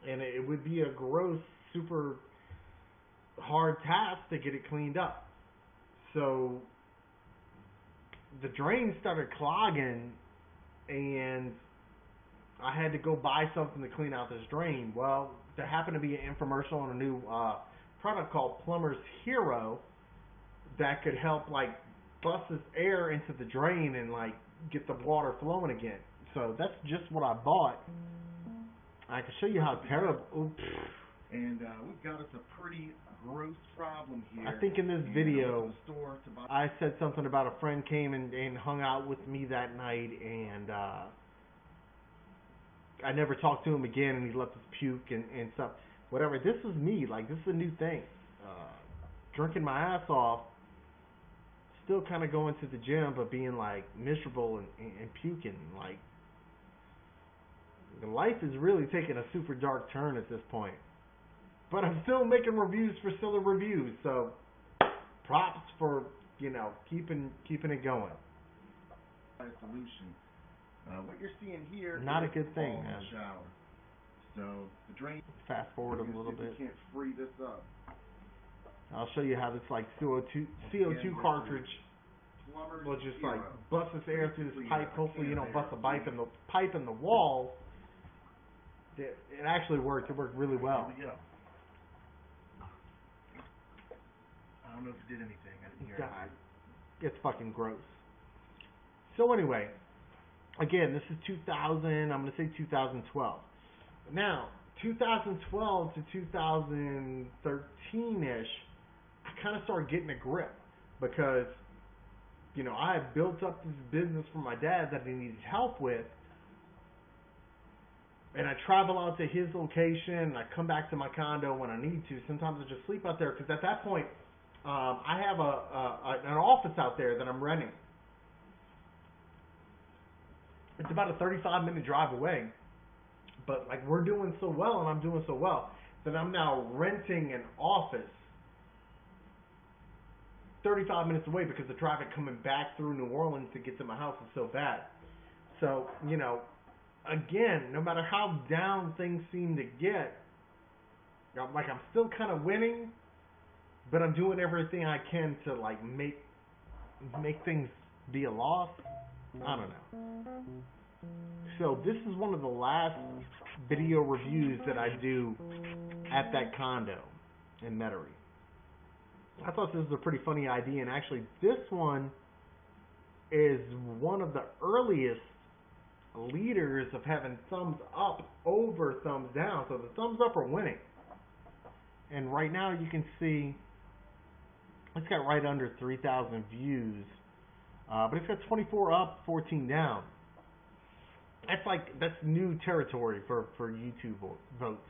And it would be a gross, super hard task to get it cleaned up. So the drain started clogging, and I had to go buy something to clean out this drain. Well, there happened to be an infomercial on a new product called Plumber's Hero that could help like bust this air into the drain and like get the water flowing again. So that's just what I bought. I can show you how terrible. Oops. And we've got us a pretty gross problem here. I think in this video, I said something about a friend came and hung out with me that night, and I never talked to him again, and he left his puke and stuff. Whatever. This is me. Like, this is a new thing. Drinking my ass off, still kind of going to the gym, but being, like, miserable and puking. Like, life is really taking a super dark turn at this point. But I'm still making reviews for SillyReviews, so props for, you know, keeping it going. Solution. What you're seeing here Not a is good thing, a man. shower. So the drain. Fast forward a little bit. You can't free this up. I'll show you how this like CO2 cartridge will just like bust this air through this pipe. Hopefully you don't bust a pipe in the wall. It actually worked. It worked really well. Here we go. I don't know if it did anything. I didn't hear it. God, it's fucking gross. So anyway, again, this is 2000. I'm gonna say 2012. Now, 2012 to 2013-ish, I kind of started getting a grip because, you know, I had built up this business for my dad that he needed help with, and I travel out to his location, and I come back to my condo when I need to. Sometimes I just sleep out there because at that point, I have an office out there that I'm renting. It's about a 35-minute drive away. But, like, we're doing so well, and I'm doing so well, that I'm now renting an office 35 minutes away because the traffic coming back through New Orleans to get to my house is so bad. So, you know, again, no matter how down things seem to get, like, I'm still kind of winning, but I'm doing everything I can to, like, make things be a loss. I don't know. So this is one of the last video reviews that I do at that condo in Metairie. I thought this was a pretty funny idea, and actually this one is one of the earliest leaders of having thumbs up over thumbs down. So the thumbs up are winning. And right now you can see it's got right under 3,000 views. But it's got 24 up, 14 down. That's new territory for YouTube votes.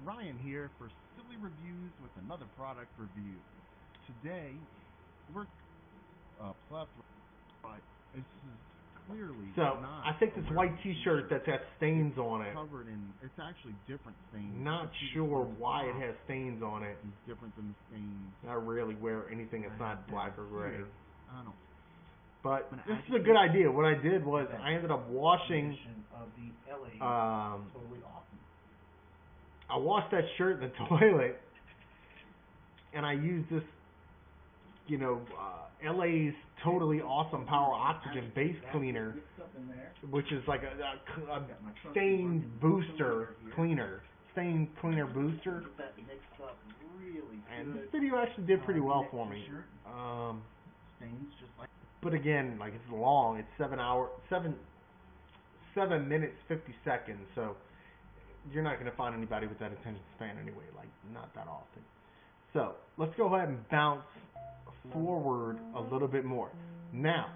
Ryan here for Silly Reviews with another product review. Today, we're plethora. This is clearly So not I think this white T-shirt that's got stains on it. covered in. It's actually different stains. Not sure why it has stains on it. It's different than the stains. I rarely wear anything that's not black or gray. Here. I don't. But this is a good idea. What I did was I ended up washing. Of the LA Totally awesome. I washed that shirt in the toilet, and I used this, LA's Totally Awesome Power Oxygen Base Cleaner, which is like a stain booster cleaner. Stain cleaner booster. That mixed up really And good. this video actually did pretty well for me. Stains just like But again, like, it's long. It's 7 minutes 50 seconds. So you're not going to find anybody with that attention span anyway. Like, not that often. So let's go ahead and bounce forward a little bit more. Now,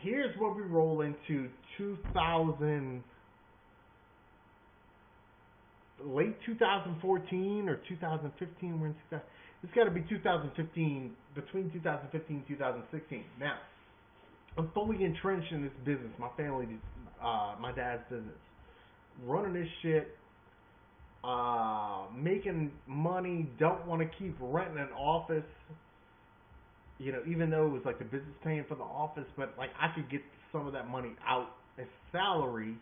here's where we roll into late 2014 or 2015. We're in 2000. It's got to be 2015, between 2015 and 2016. Now, I'm fully entrenched in this business. My family, my dad's business. Running this shit, making money, don't want to keep renting an office, even though it was like the business paying for the office, but like I could get some of that money out as salary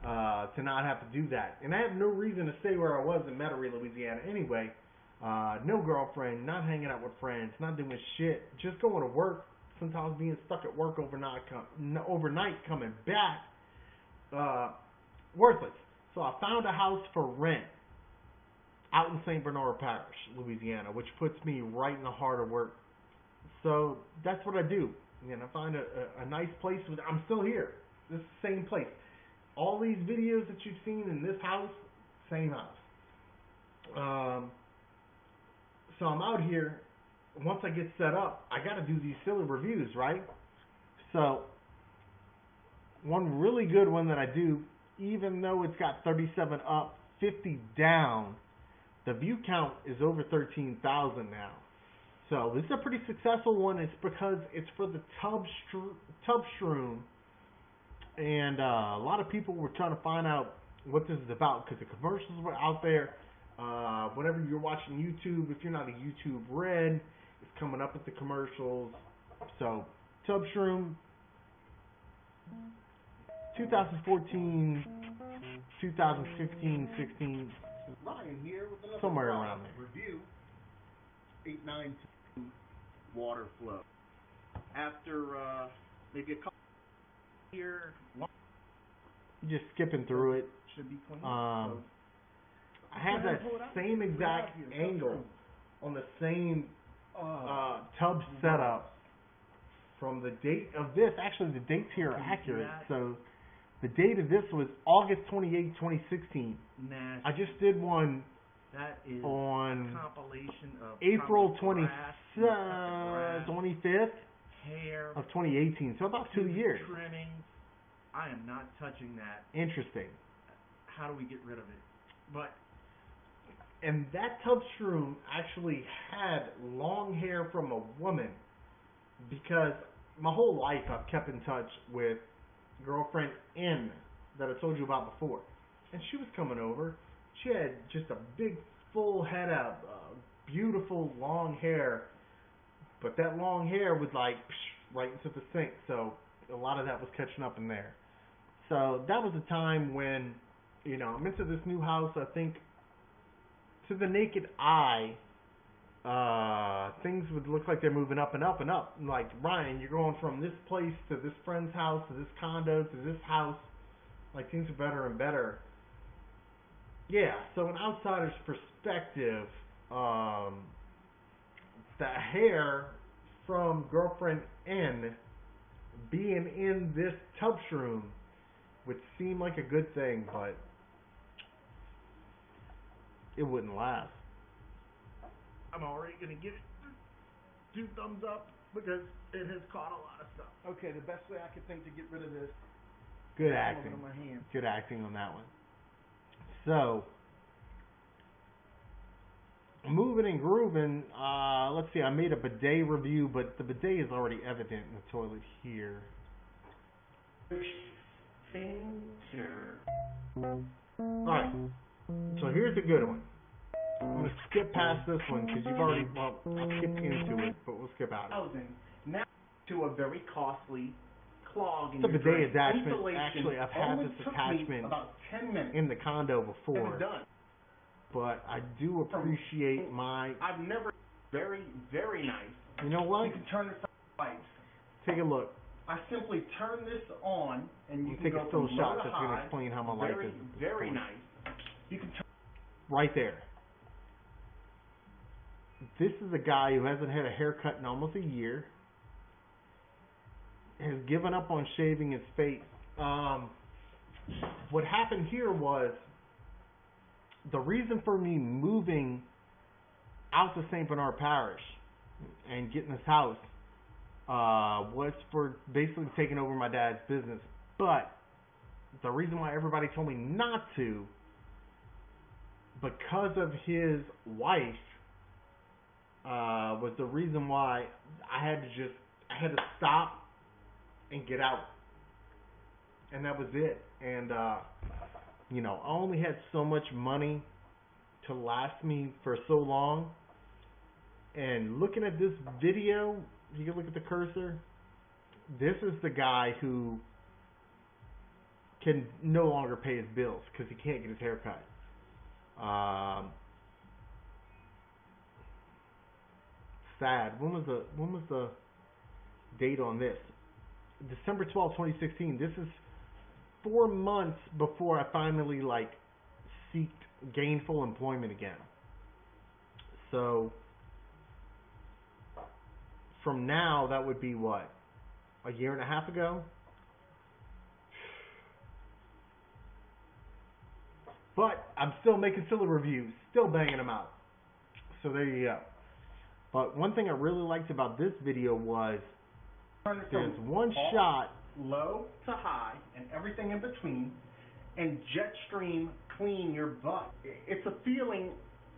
to not have to do that. And I have no reason to stay where I was in Metairie, Louisiana anyway. No girlfriend, not hanging out with friends, not doing shit, just going to work, sometimes being stuck at work overnight coming back, worthless. So I found a house for rent out in St. Bernard Parish, Louisiana, which puts me right in the heart of work. So that's what I do. Find a nice place. I'm still here. This is the same place. All these videos that you've seen in this house, same house. So I'm out here. Once I get set up, I got to do these silly reviews, right? So one really good one that I do, even though it's got 37 up, 50 down, the view count is over 13,000 now. So this is a pretty successful one. It's because it's for the tub shroom, and a lot of people were trying to find out what this is about because the commercials were out there. Whenever you're watching YouTube, if you're not a YouTube Red, it's coming up with the commercials. So tub shroom, 2014, 2015, 16, Ryan here with another somewhere product around there. review. 892 water flow. After maybe a couple here, Just skipping through it. should be clean. I have that same exact angle on the same tub setup from the date of this. Actually, the dates here are accurate. So the date of this was August 28, 2016. nasty. I just did one That is on compilation of April probably 20, grass, 25th hair, of 2018. So about 2 years. trimmings. I am not touching that. Interesting. How do we get rid of it? But And that tub shroom actually had long hair from a woman, because my whole life I've kept in touch with girlfriend N that I told you about before. And she was coming over. She had just a big full head of beautiful long hair, but that long hair was like right into the sink, so a lot of that was catching up in there. So that was a time when, I'm into this new house. I think to the naked eye, things would look like they're moving up and up and up. Like, Ryan, you're going from this place to this friend's house to this condo to this house. Like, things are better and better. Yeah, so an outsider's perspective, the hair from girlfriend N being in this tub shroom would seem like a good thing, but it wouldn't last. I'm already gonna give it 2 thumbs up because it has caught a lot of stuff. Okay, the best way I could think to get rid of this. Good I'm acting. over my hand. Good acting on that one. So, moving and grooving, let's see, I made a bidet review, but the bidet is already evident in the toilet here. Alright, so here's a good one. I'm going to skip past this one because you've already, well, I skipped into it, but we'll skip out of it. Now to a very costly clog in The your bidet drain. attachment, Installation actually, I've had only this took me attachment about 10 minutes. in the condo It was before, done. but I do appreciate my, I've never very, very nice. you know what? You can turn it from lights. Take a look. I simply turn this on and you You can take go a still from shot low to that's going to high. explain how my life Very, is. at this very point. nice. You can turn Right there. This is a guy who hasn't had a haircut in almost a year. Has given up on shaving his face. What happened here was the reason for me moving out to St. Bernard Parish and getting this house was for basically taking over my dad's business. But the reason why everybody told me not to, because of his wife, was the reason why I had to stop and get out. And that was it. And, you know, I only had so much money to last me for so long. And looking at this video, you can look at the cursor. This is the guy who can no longer pay his bills because he can't get his hair cut. Sad. When was the date on this? December 12, 2016. This is 4 months before I finally seeked gainful employment again. So from now, that would be what? A year and a half ago? But I'm still making silly reviews, still banging them out. So there you go. But one thing I really liked about this video was there's one shot low to high and everything in between, and jet stream clean your butt. It's a feeling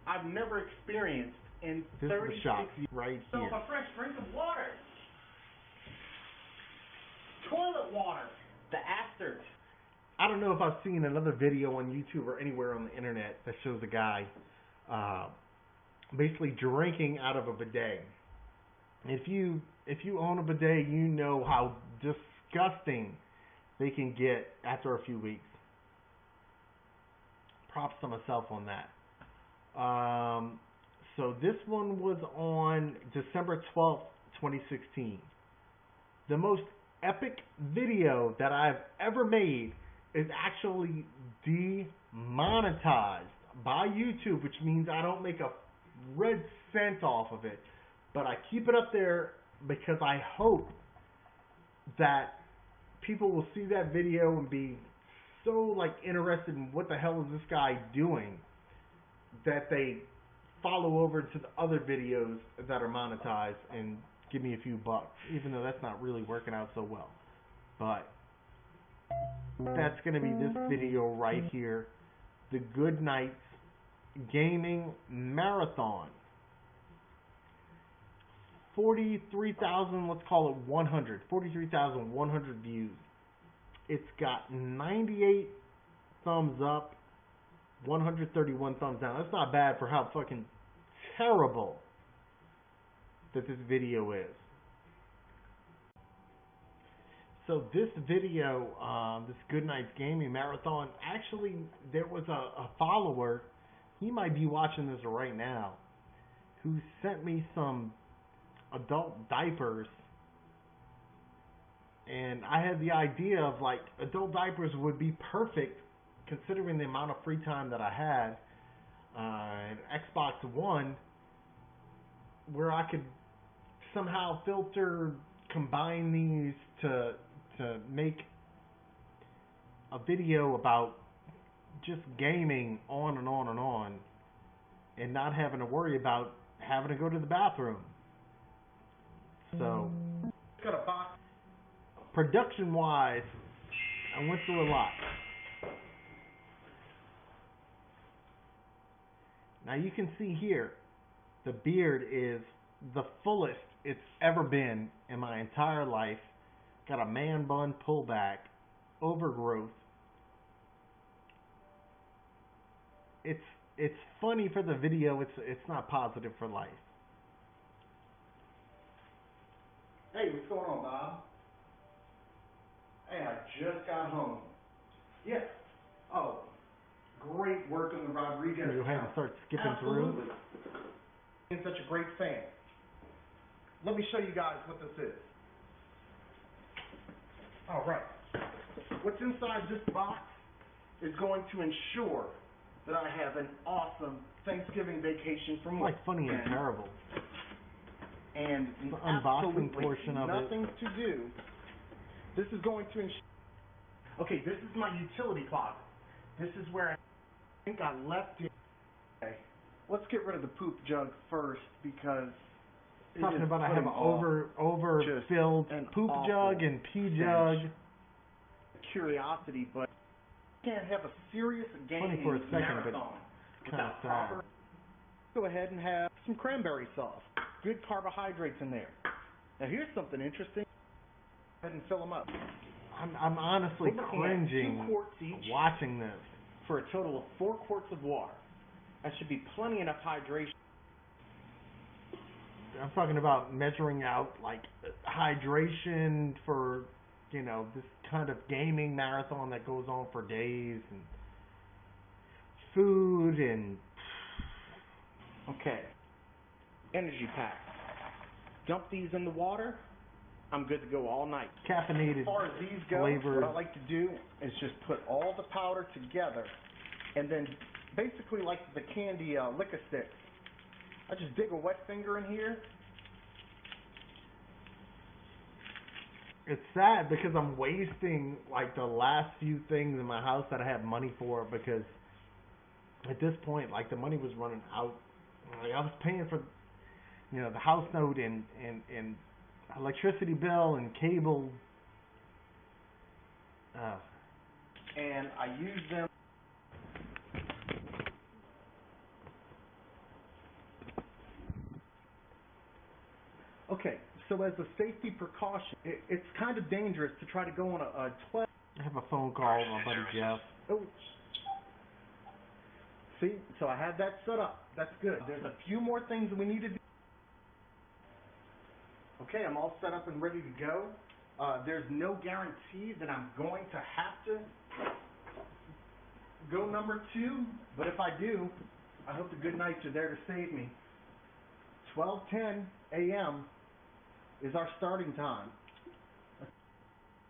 I've never experienced in this is 36 the shot years. right So here. a fresh drink of water. Toilet water. The Asters. I don't know if I've seen another video on YouTube or anywhere on the internet that shows a guy basically drinking out of a bidet. If you own a bidet, you know how disgusting they can get after a few weeks. Props to myself on that. So this one was on December 12th, 2016. The most epic video that I've ever made is actually demonetized by YouTube, which means I don't make a red cent off of it. But I keep it up there because I hope that people will see that video and be so interested in what the hell is this guy doing that they follow over to the other videos that are monetized and give me a few bucks, even though that's not really working out so well. But that's going to be this video right here, the Good Nights Gaming Marathon. 43,000, let's call it 100, 43,100 views. It's got 98 thumbs up, 131 thumbs down. That's not bad for how fucking terrible that this video is. So this video, this Good Nights Gaming Marathon, actually there was a follower, he might be watching this right now, who sent me some adult diapers, and I had the idea of adult diapers would be perfect considering the amount of free time that I had. And Xbox One where I could somehow combine these to make a video about just gaming on and on and on, and not having to worry about having to go to the bathroom. So, Got a box. production-wise, I went through a lot. Now you can see here, the beard is the fullest it's ever been in my entire life. Got a man bun pullback, overgrowth. It's funny for the video. It's not positive for life. Hey, what's going on, Bob? Hey, I just got home. Yes. Oh, great work on the Rodriguez. You have to start skipping through. Absolutely. I'm such a great fan. Let me show you guys what this is. All right. What's inside this box is going to ensure that I have an awesome Thanksgiving vacation from It's work. like Funny and Terrible. And The unboxing absolutely portion of it. nothing to do. This is going to ensure. Okay, this is my utility closet. This is where I think I left it. Okay, let's get rid of the poop jug first because it Talking is about I have an putting overfilled an poop awful jug and pee jug. stench. Curiosity, but you can't have a serious Funny for a gaming second, but marathon kinda without sad. proper. Go ahead and have some cranberry sauce. Good carbohydrates in there. Now here's something interesting. Go ahead and fill them up. I'm honestly We're looking at cringing 2 quarts each watching this. for a total of 4 quarts of water. That should be plenty enough hydration. I'm talking about measuring out like hydration for, this kind of gaming marathon that goes on for days, and food and Okay. Energy pack. Dump these in the water. I'm good to go all night. caffeinated As far as these go, flavors. what I like to do is just put all the powder together, and then basically like the candy liquor sticks. I just dig a wet finger in here. It's sad because I'm wasting like the last few things in my house that I have money for, because at this point, like, the money was running out. Like, I was paying for, the house note and electricity bill and cable. And I use them. Okay, so as a safety precaution, it's kind of dangerous to try to go on a 12. I have a phone call with my buddy Jeff. Oh. See, so I had that set up. That's good. There's a few more things that we need to do. Okay, I'm all set up and ready to go. There's no guarantee that I'm going to have to go number 2, but if I do, I hope the good nights are there to save me. 12:10 a.m. is our starting time.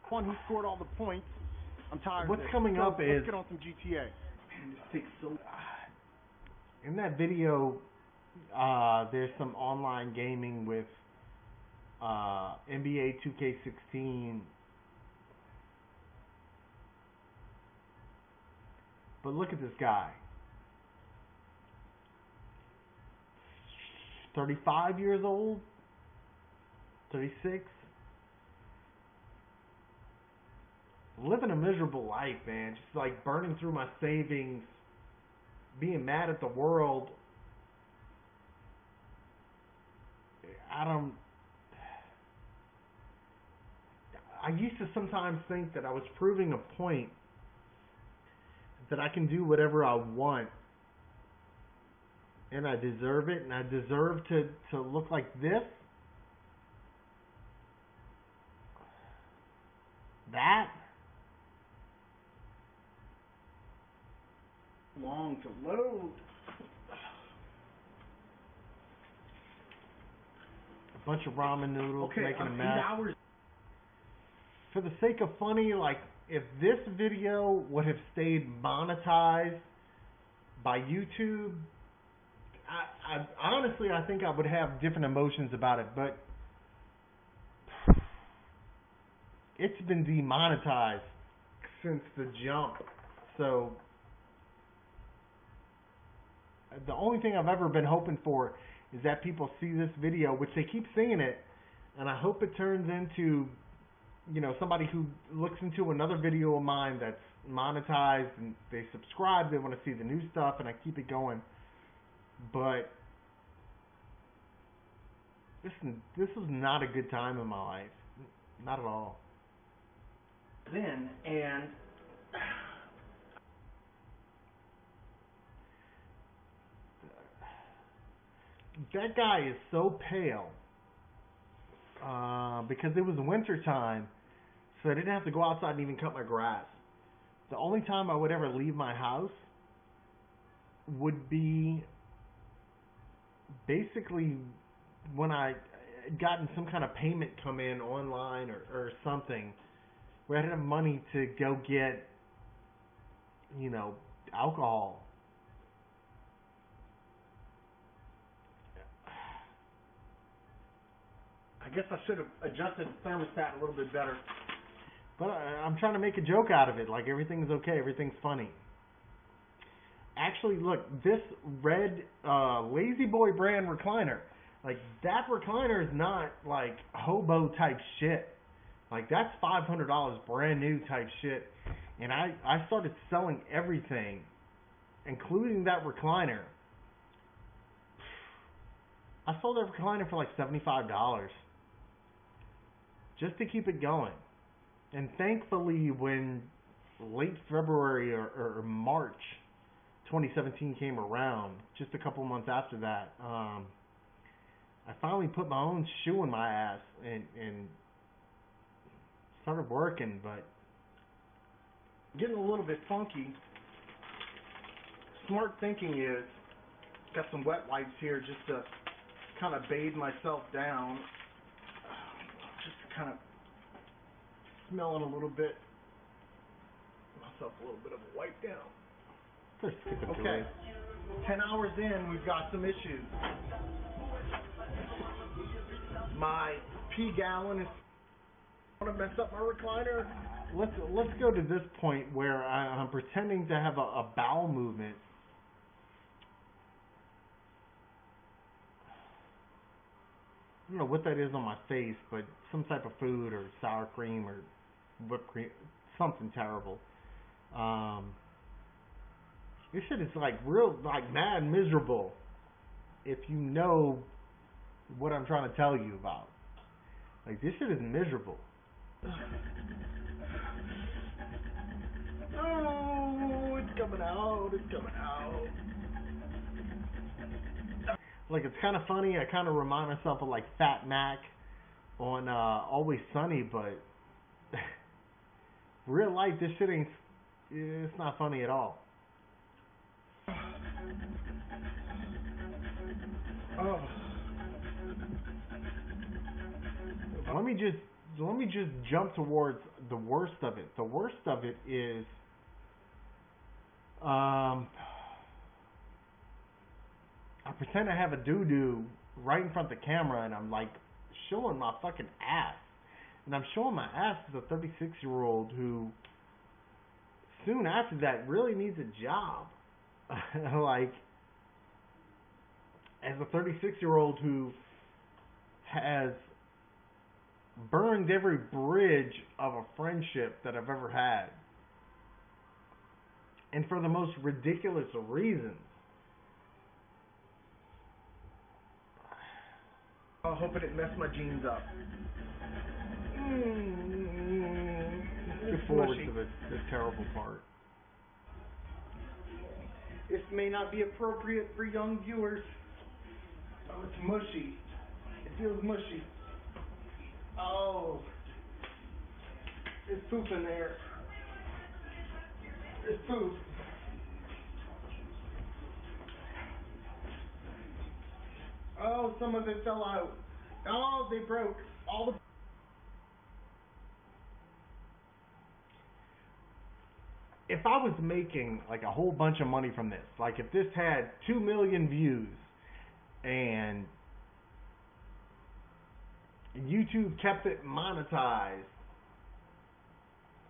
One who scored all the points. I'm tired What's of this. coming up Let's is- get on some GTA. In that video, there's some online gaming with NBA 2K16. But look at this guy. 35 years old? 36? Living a miserable life, man. Just like burning through my savings, being mad at the world. I used to sometimes think that I was proving a point, that I can do whatever I want, and I deserve it, and I deserve to look like this. That Long to load. a bunch of ramen noodles Okay, making a I'm 8 mess. hours. For the sake of funny, like, if this video would have stayed monetized by YouTube, honestly, I think I would have different emotions about it, but it's been demonetized since the jump. So the only thing I've ever been hoping for is that people see this video, which they keep seeing it, and I hope it turns into, somebody who looks into another video of mine that's monetized and they subscribe, they want to see the new stuff, and I keep it going. But this was not a good time in my life. Not at all. Then, and that guy is so pale because it was winter time, so I didn't have to go outside and even cut my grass. The only time I would ever leave my house would be basically when I had gotten some kind of payment come in online or something where I didn't have money to go get, alcohol. I guess I should have adjusted the thermostat a little bit better. But I'm trying to make a joke out of it, like everything's okay, everything's funny. Actually, look, this red Lazy Boy brand recliner, like that recliner is not like hobo type shit. Like that's $500 brand new type shit. And I started selling everything, including that recliner. I sold that recliner for like $75 just to keep it going. And thankfully, when late February or March 2017 came around, just a couple months after that, I finally put my own shoe in my ass and started working, but Getting a little bit funky. Smart thinking is, got some wet wipes here just to kind of bathe myself down. Just kind of smelling a little bit. Myself a little bit of a wipe down. Okay, 10 hours in, we've got some issues. My pee gallon is going to mess up my recliner. Let's go to this point where I'm pretending to have a bowel movement. I don't know what that is on my face, but some type of food or sour cream or whipped cream, something terrible. This shit is like real, like mad miserable. If you know what I'm trying to tell you about, like this shit is miserable. Oh, it's coming out, it's coming out. Like it's kind of funny. I kind of remind myself of like Fat Mac on Always Sunny, but real life, this shit ain't. It's not funny at all. Oh. Let me just jump towards the worst of it. The worst of it is I pretend I have a doo-doo right in front of the camera, and I'm like showing my fucking ass. And I'm showing my ass to the 36-year-old who soon after that really needs a job. Like, as a 36-year-old who has burned every bridge of a friendship that I've ever had. And for the most ridiculous reasons. I hope it didn't mess my jeans up. Let's get forward to the terrible part. This may not be appropriate for young viewers. Oh, it's mushy. It feels mushy. Oh. There's poop in there. There's poop. Oh, some of it fell out. Oh, they broke. All the... If I was making like a whole bunch of money from this, like if this had 2 million views, and YouTube kept it monetized,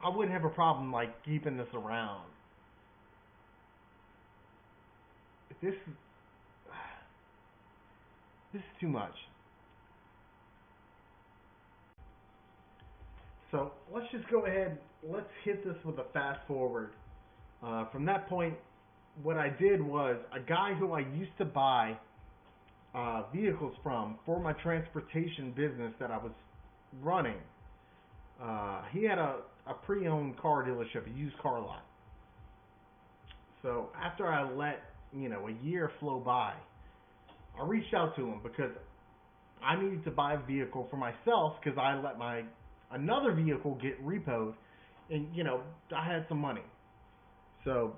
I wouldn't have a problem like keeping this around. This is too much. So let's just go ahead. Let's hit this with a fast forward. From that point, what I did was a guy who I used to buy vehicles from for my transportation business that I was running. He had a pre-owned car dealership, a used car lot. So after I let a year flow by, I reached out to him because I needed to buy a vehicle for myself because I let another vehicle get repoed, and I had some money. So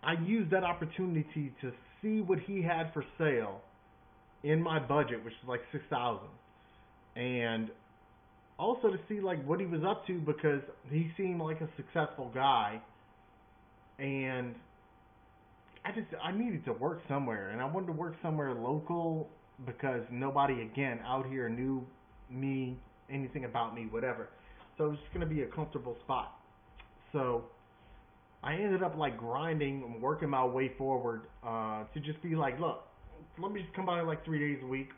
I used that opportunity to see what he had for sale in my budget, which is like $6,000, and also to see like what he was up to because he seemed like a successful guy, and I needed to work somewhere, and I wanted to work somewhere local because nobody again out here knew me, anything about me, whatever. So it was just going to be a comfortable spot. So I ended up like grinding and working my way forward to just be like, look, let me just come by like 3 days a week.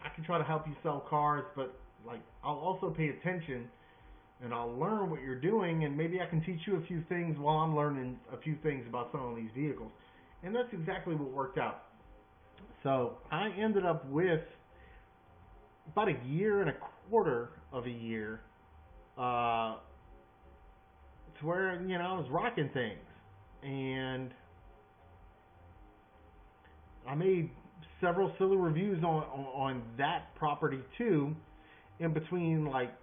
I can try to help you sell cars, but like I'll also pay attention and I'll learn what you're doing, and maybe I can teach you a few things while I'm learning a few things about some of these vehicles. And that's exactly what worked out. So I ended up with about a year and a quarter of a year to where I was rocking things, and I made several silly reviews on that property too, in between like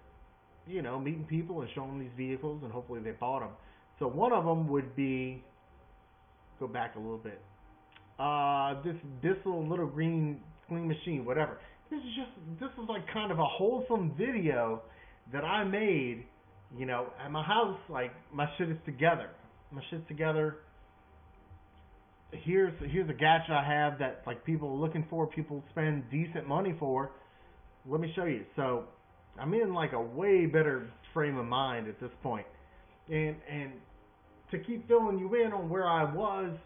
meeting people and showing them these vehicles, and hopefully they bought them. So one of them would be, go back a little bit, this Bissell little green clean machine, whatever. This is like kind of a wholesome video that I made, at my house. Like my shit is together. Here's a gadget I have that like people are looking for, people spend decent money for. Let me show you. So I'm in like a way better frame of mind at this point. And to keep filling you in on where I was,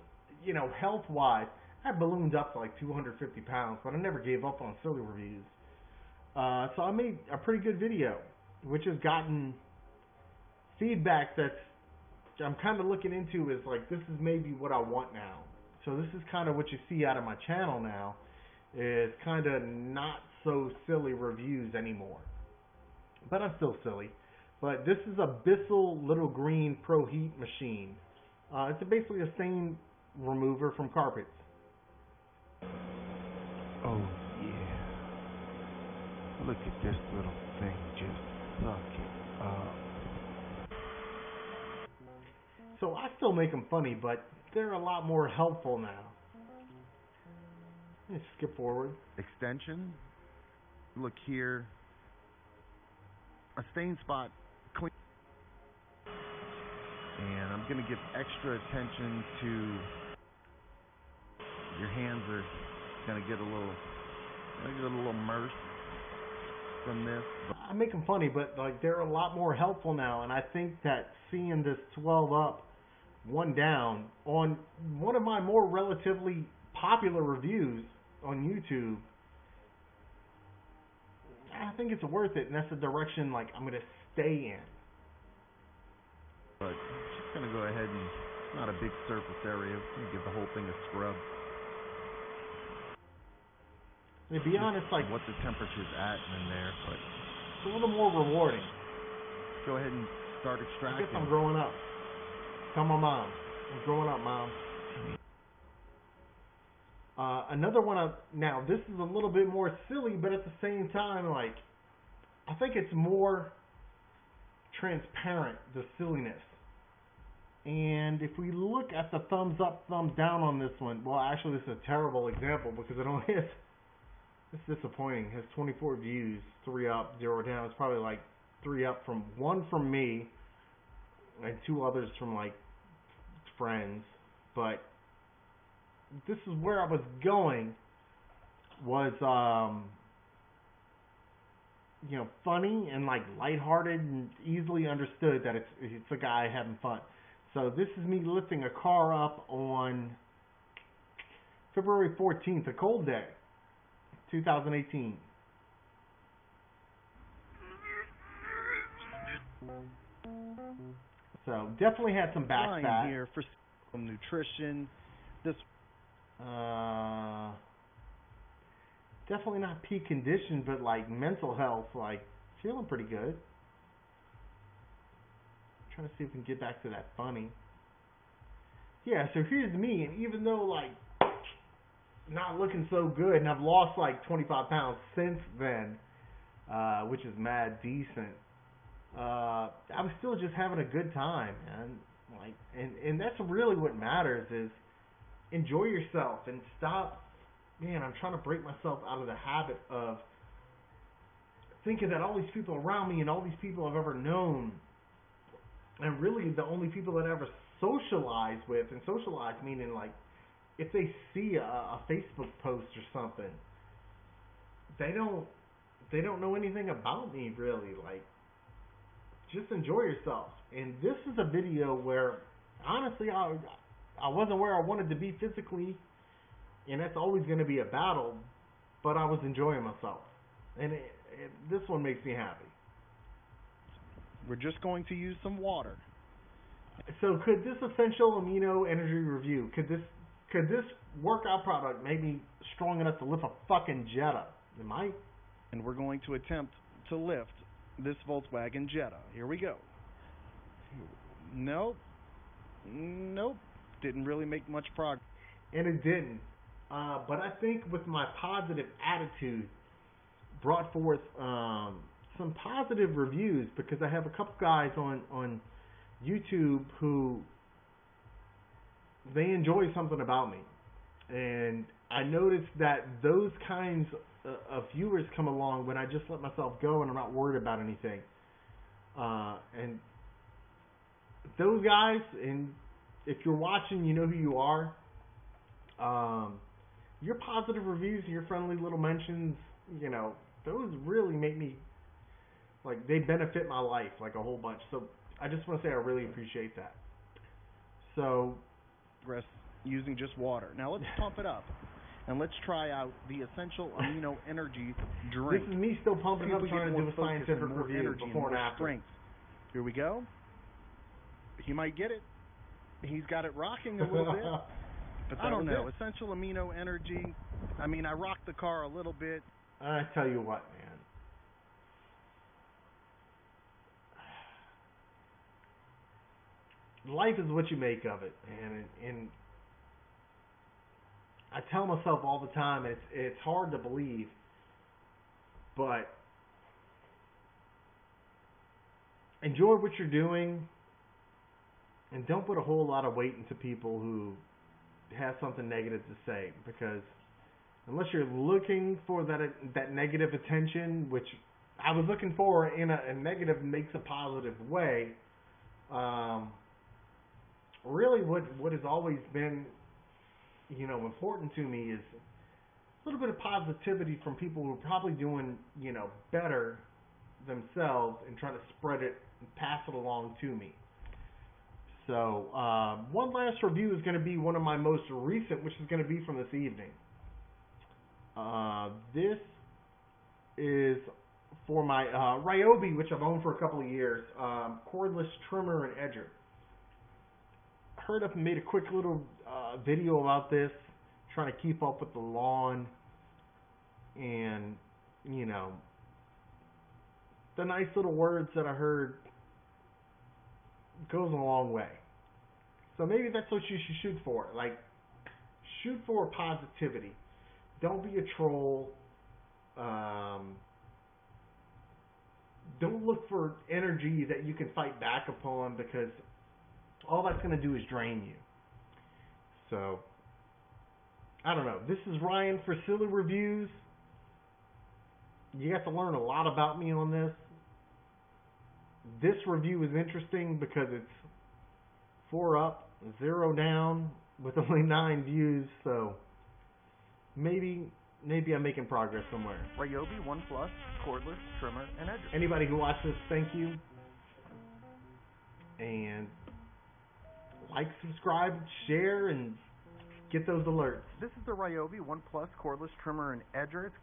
health wise, I ballooned up to like 250 pounds, but I never gave up on silly reviews. So I made a pretty good video, which has gotten feedback that I'm kind of looking into is like, this is maybe what I want now. So this is kind of what you see out of my channel now, is kind of not so silly reviews anymore. But I'm still silly. But this is a Bissell Little Green Pro Heat machine. It's basically a stain remover from carpets. Oh yeah. Look at this little thing just suck it up. So I still make them funny, but they're a lot more helpful now. Let me skip forward. Extension. Look here. A stain spot clean. And I'm going to give extra attention to your hands are going to get a little immersed from this. I make them funny, but like they're a lot more helpful now, and I think that seeing this 12 up, 1 down on one of my more relatively popular reviews on YouTube, I think it's worth it, and that's the direction like I'm going to stay in. But I'm just going to go ahead and, it's not a big surface area, I'm going to give the whole thing a scrub. To be honest, like what the temperature's at in there, but it's a little more rewarding. Go ahead and start extracting. I guess I'm growing up. Tell my mom, I'm growing up, Mom. Another one now this is a little bit more silly, but at the same time, like I think it's more transparent, the silliness. And if we look at the thumbs up, thumbs down on this one, well, actually, this is a terrible example because it only has. It's disappointing. It has 24 views, 3 up, 0 down. It's probably like 3 up from 1 from me and 2 others from like friends. But this is where I was going, was you know, funny and like lighthearted and easily understood that it's a guy having fun. So this is me lifting a car up on February 14th, a cold day, 2018. So definitely had some back fat here for some nutrition. This definitely not peak condition, but like mental health, like feeling pretty good. Trying to see if we can get back to that funny. Yeah, so here's me, and even though like not looking so good, and I've lost like 25 pounds since then, which is mad decent. I was still just having a good time, man. Like, and that's really what matters, is enjoy yourself and stop. Man, I'm trying to break myself out of the habit of thinking that all these people around me and all these people I've ever known, and really the only people that I ever socialize with, and socialize meaning like if they see a Facebook post or something, they don't know anything about me really. Like, just enjoy yourself. And this is a video where honestly I wasn't where I wanted to be physically, and that's always going to be a battle, but I was enjoying myself, and this one makes me happy. We're just going to use some water. So could this essential amino energy review, could this workout product make me strong enough to lift a fucking Jetta? It might. And we're going to attempt to lift this Volkswagen Jetta. Here we go. Nope. Didn't really make much progress. And it didn't. But I think with my positive attitude brought forth some positive reviews, because I have a couple guys on YouTube who they enjoy something about me. And I noticed that those kinds of viewers come along when I just let myself go and I'm not worried about anything. And those guys, and if you're watching, you know who you are. Your positive reviews and your friendly little mentions, you know, those really make me, like, they benefit my life like a whole bunch. So I just want to say I really appreciate that. So, using just water. Now let's pump it up, and let's try out the Essential Amino Energy drink. This is me still pumping up, trying to do a scientific review before and after. Strength. Here we go. He might get it. He's got it rocking a little bit. But I don't know. Essential Amino Energy. I mean, I rocked the car a little bit. I tell you what, man. Life is what you make of it, man. And I tell myself all the time, it's hard to believe, but enjoy what you're doing, and don't put a whole lot of weight into people who have something negative to say, because unless you're looking for that negative attention, which I was looking for in a negative makes a positive way, really what has always been, you know, important to me is a little bit of positivity from people who are probably doing, you know, better themselves, and trying to spread it and pass it along to me. So one last review is going to be one of my most recent, which is going to be from this evening. This is for my Ryobi, which I've owned for a couple of years, cordless trimmer and edger. Heard up and made a quick little video about this, trying to keep up with the lawn, and, you know, the nice little words that I heard goes a long way. So maybe that's what you should shoot for. Like, shoot for positivity. Don't be a troll. Don't look for energy that you can fight back upon, because all that's going to do is drain you. So, I don't know. This is Ryan for Silly Reviews. You got to learn a lot about me on this. This review is interesting because it's 4 up, 0 down, with only 9 views, so maybe I'm making progress somewhere. Ryobi One Plus cordless trimmer and edger. Anybody who watched this, thank you. And like, subscribe, share, and get those alerts. This is the Ryobi One Plus cordless trimmer and edger. It's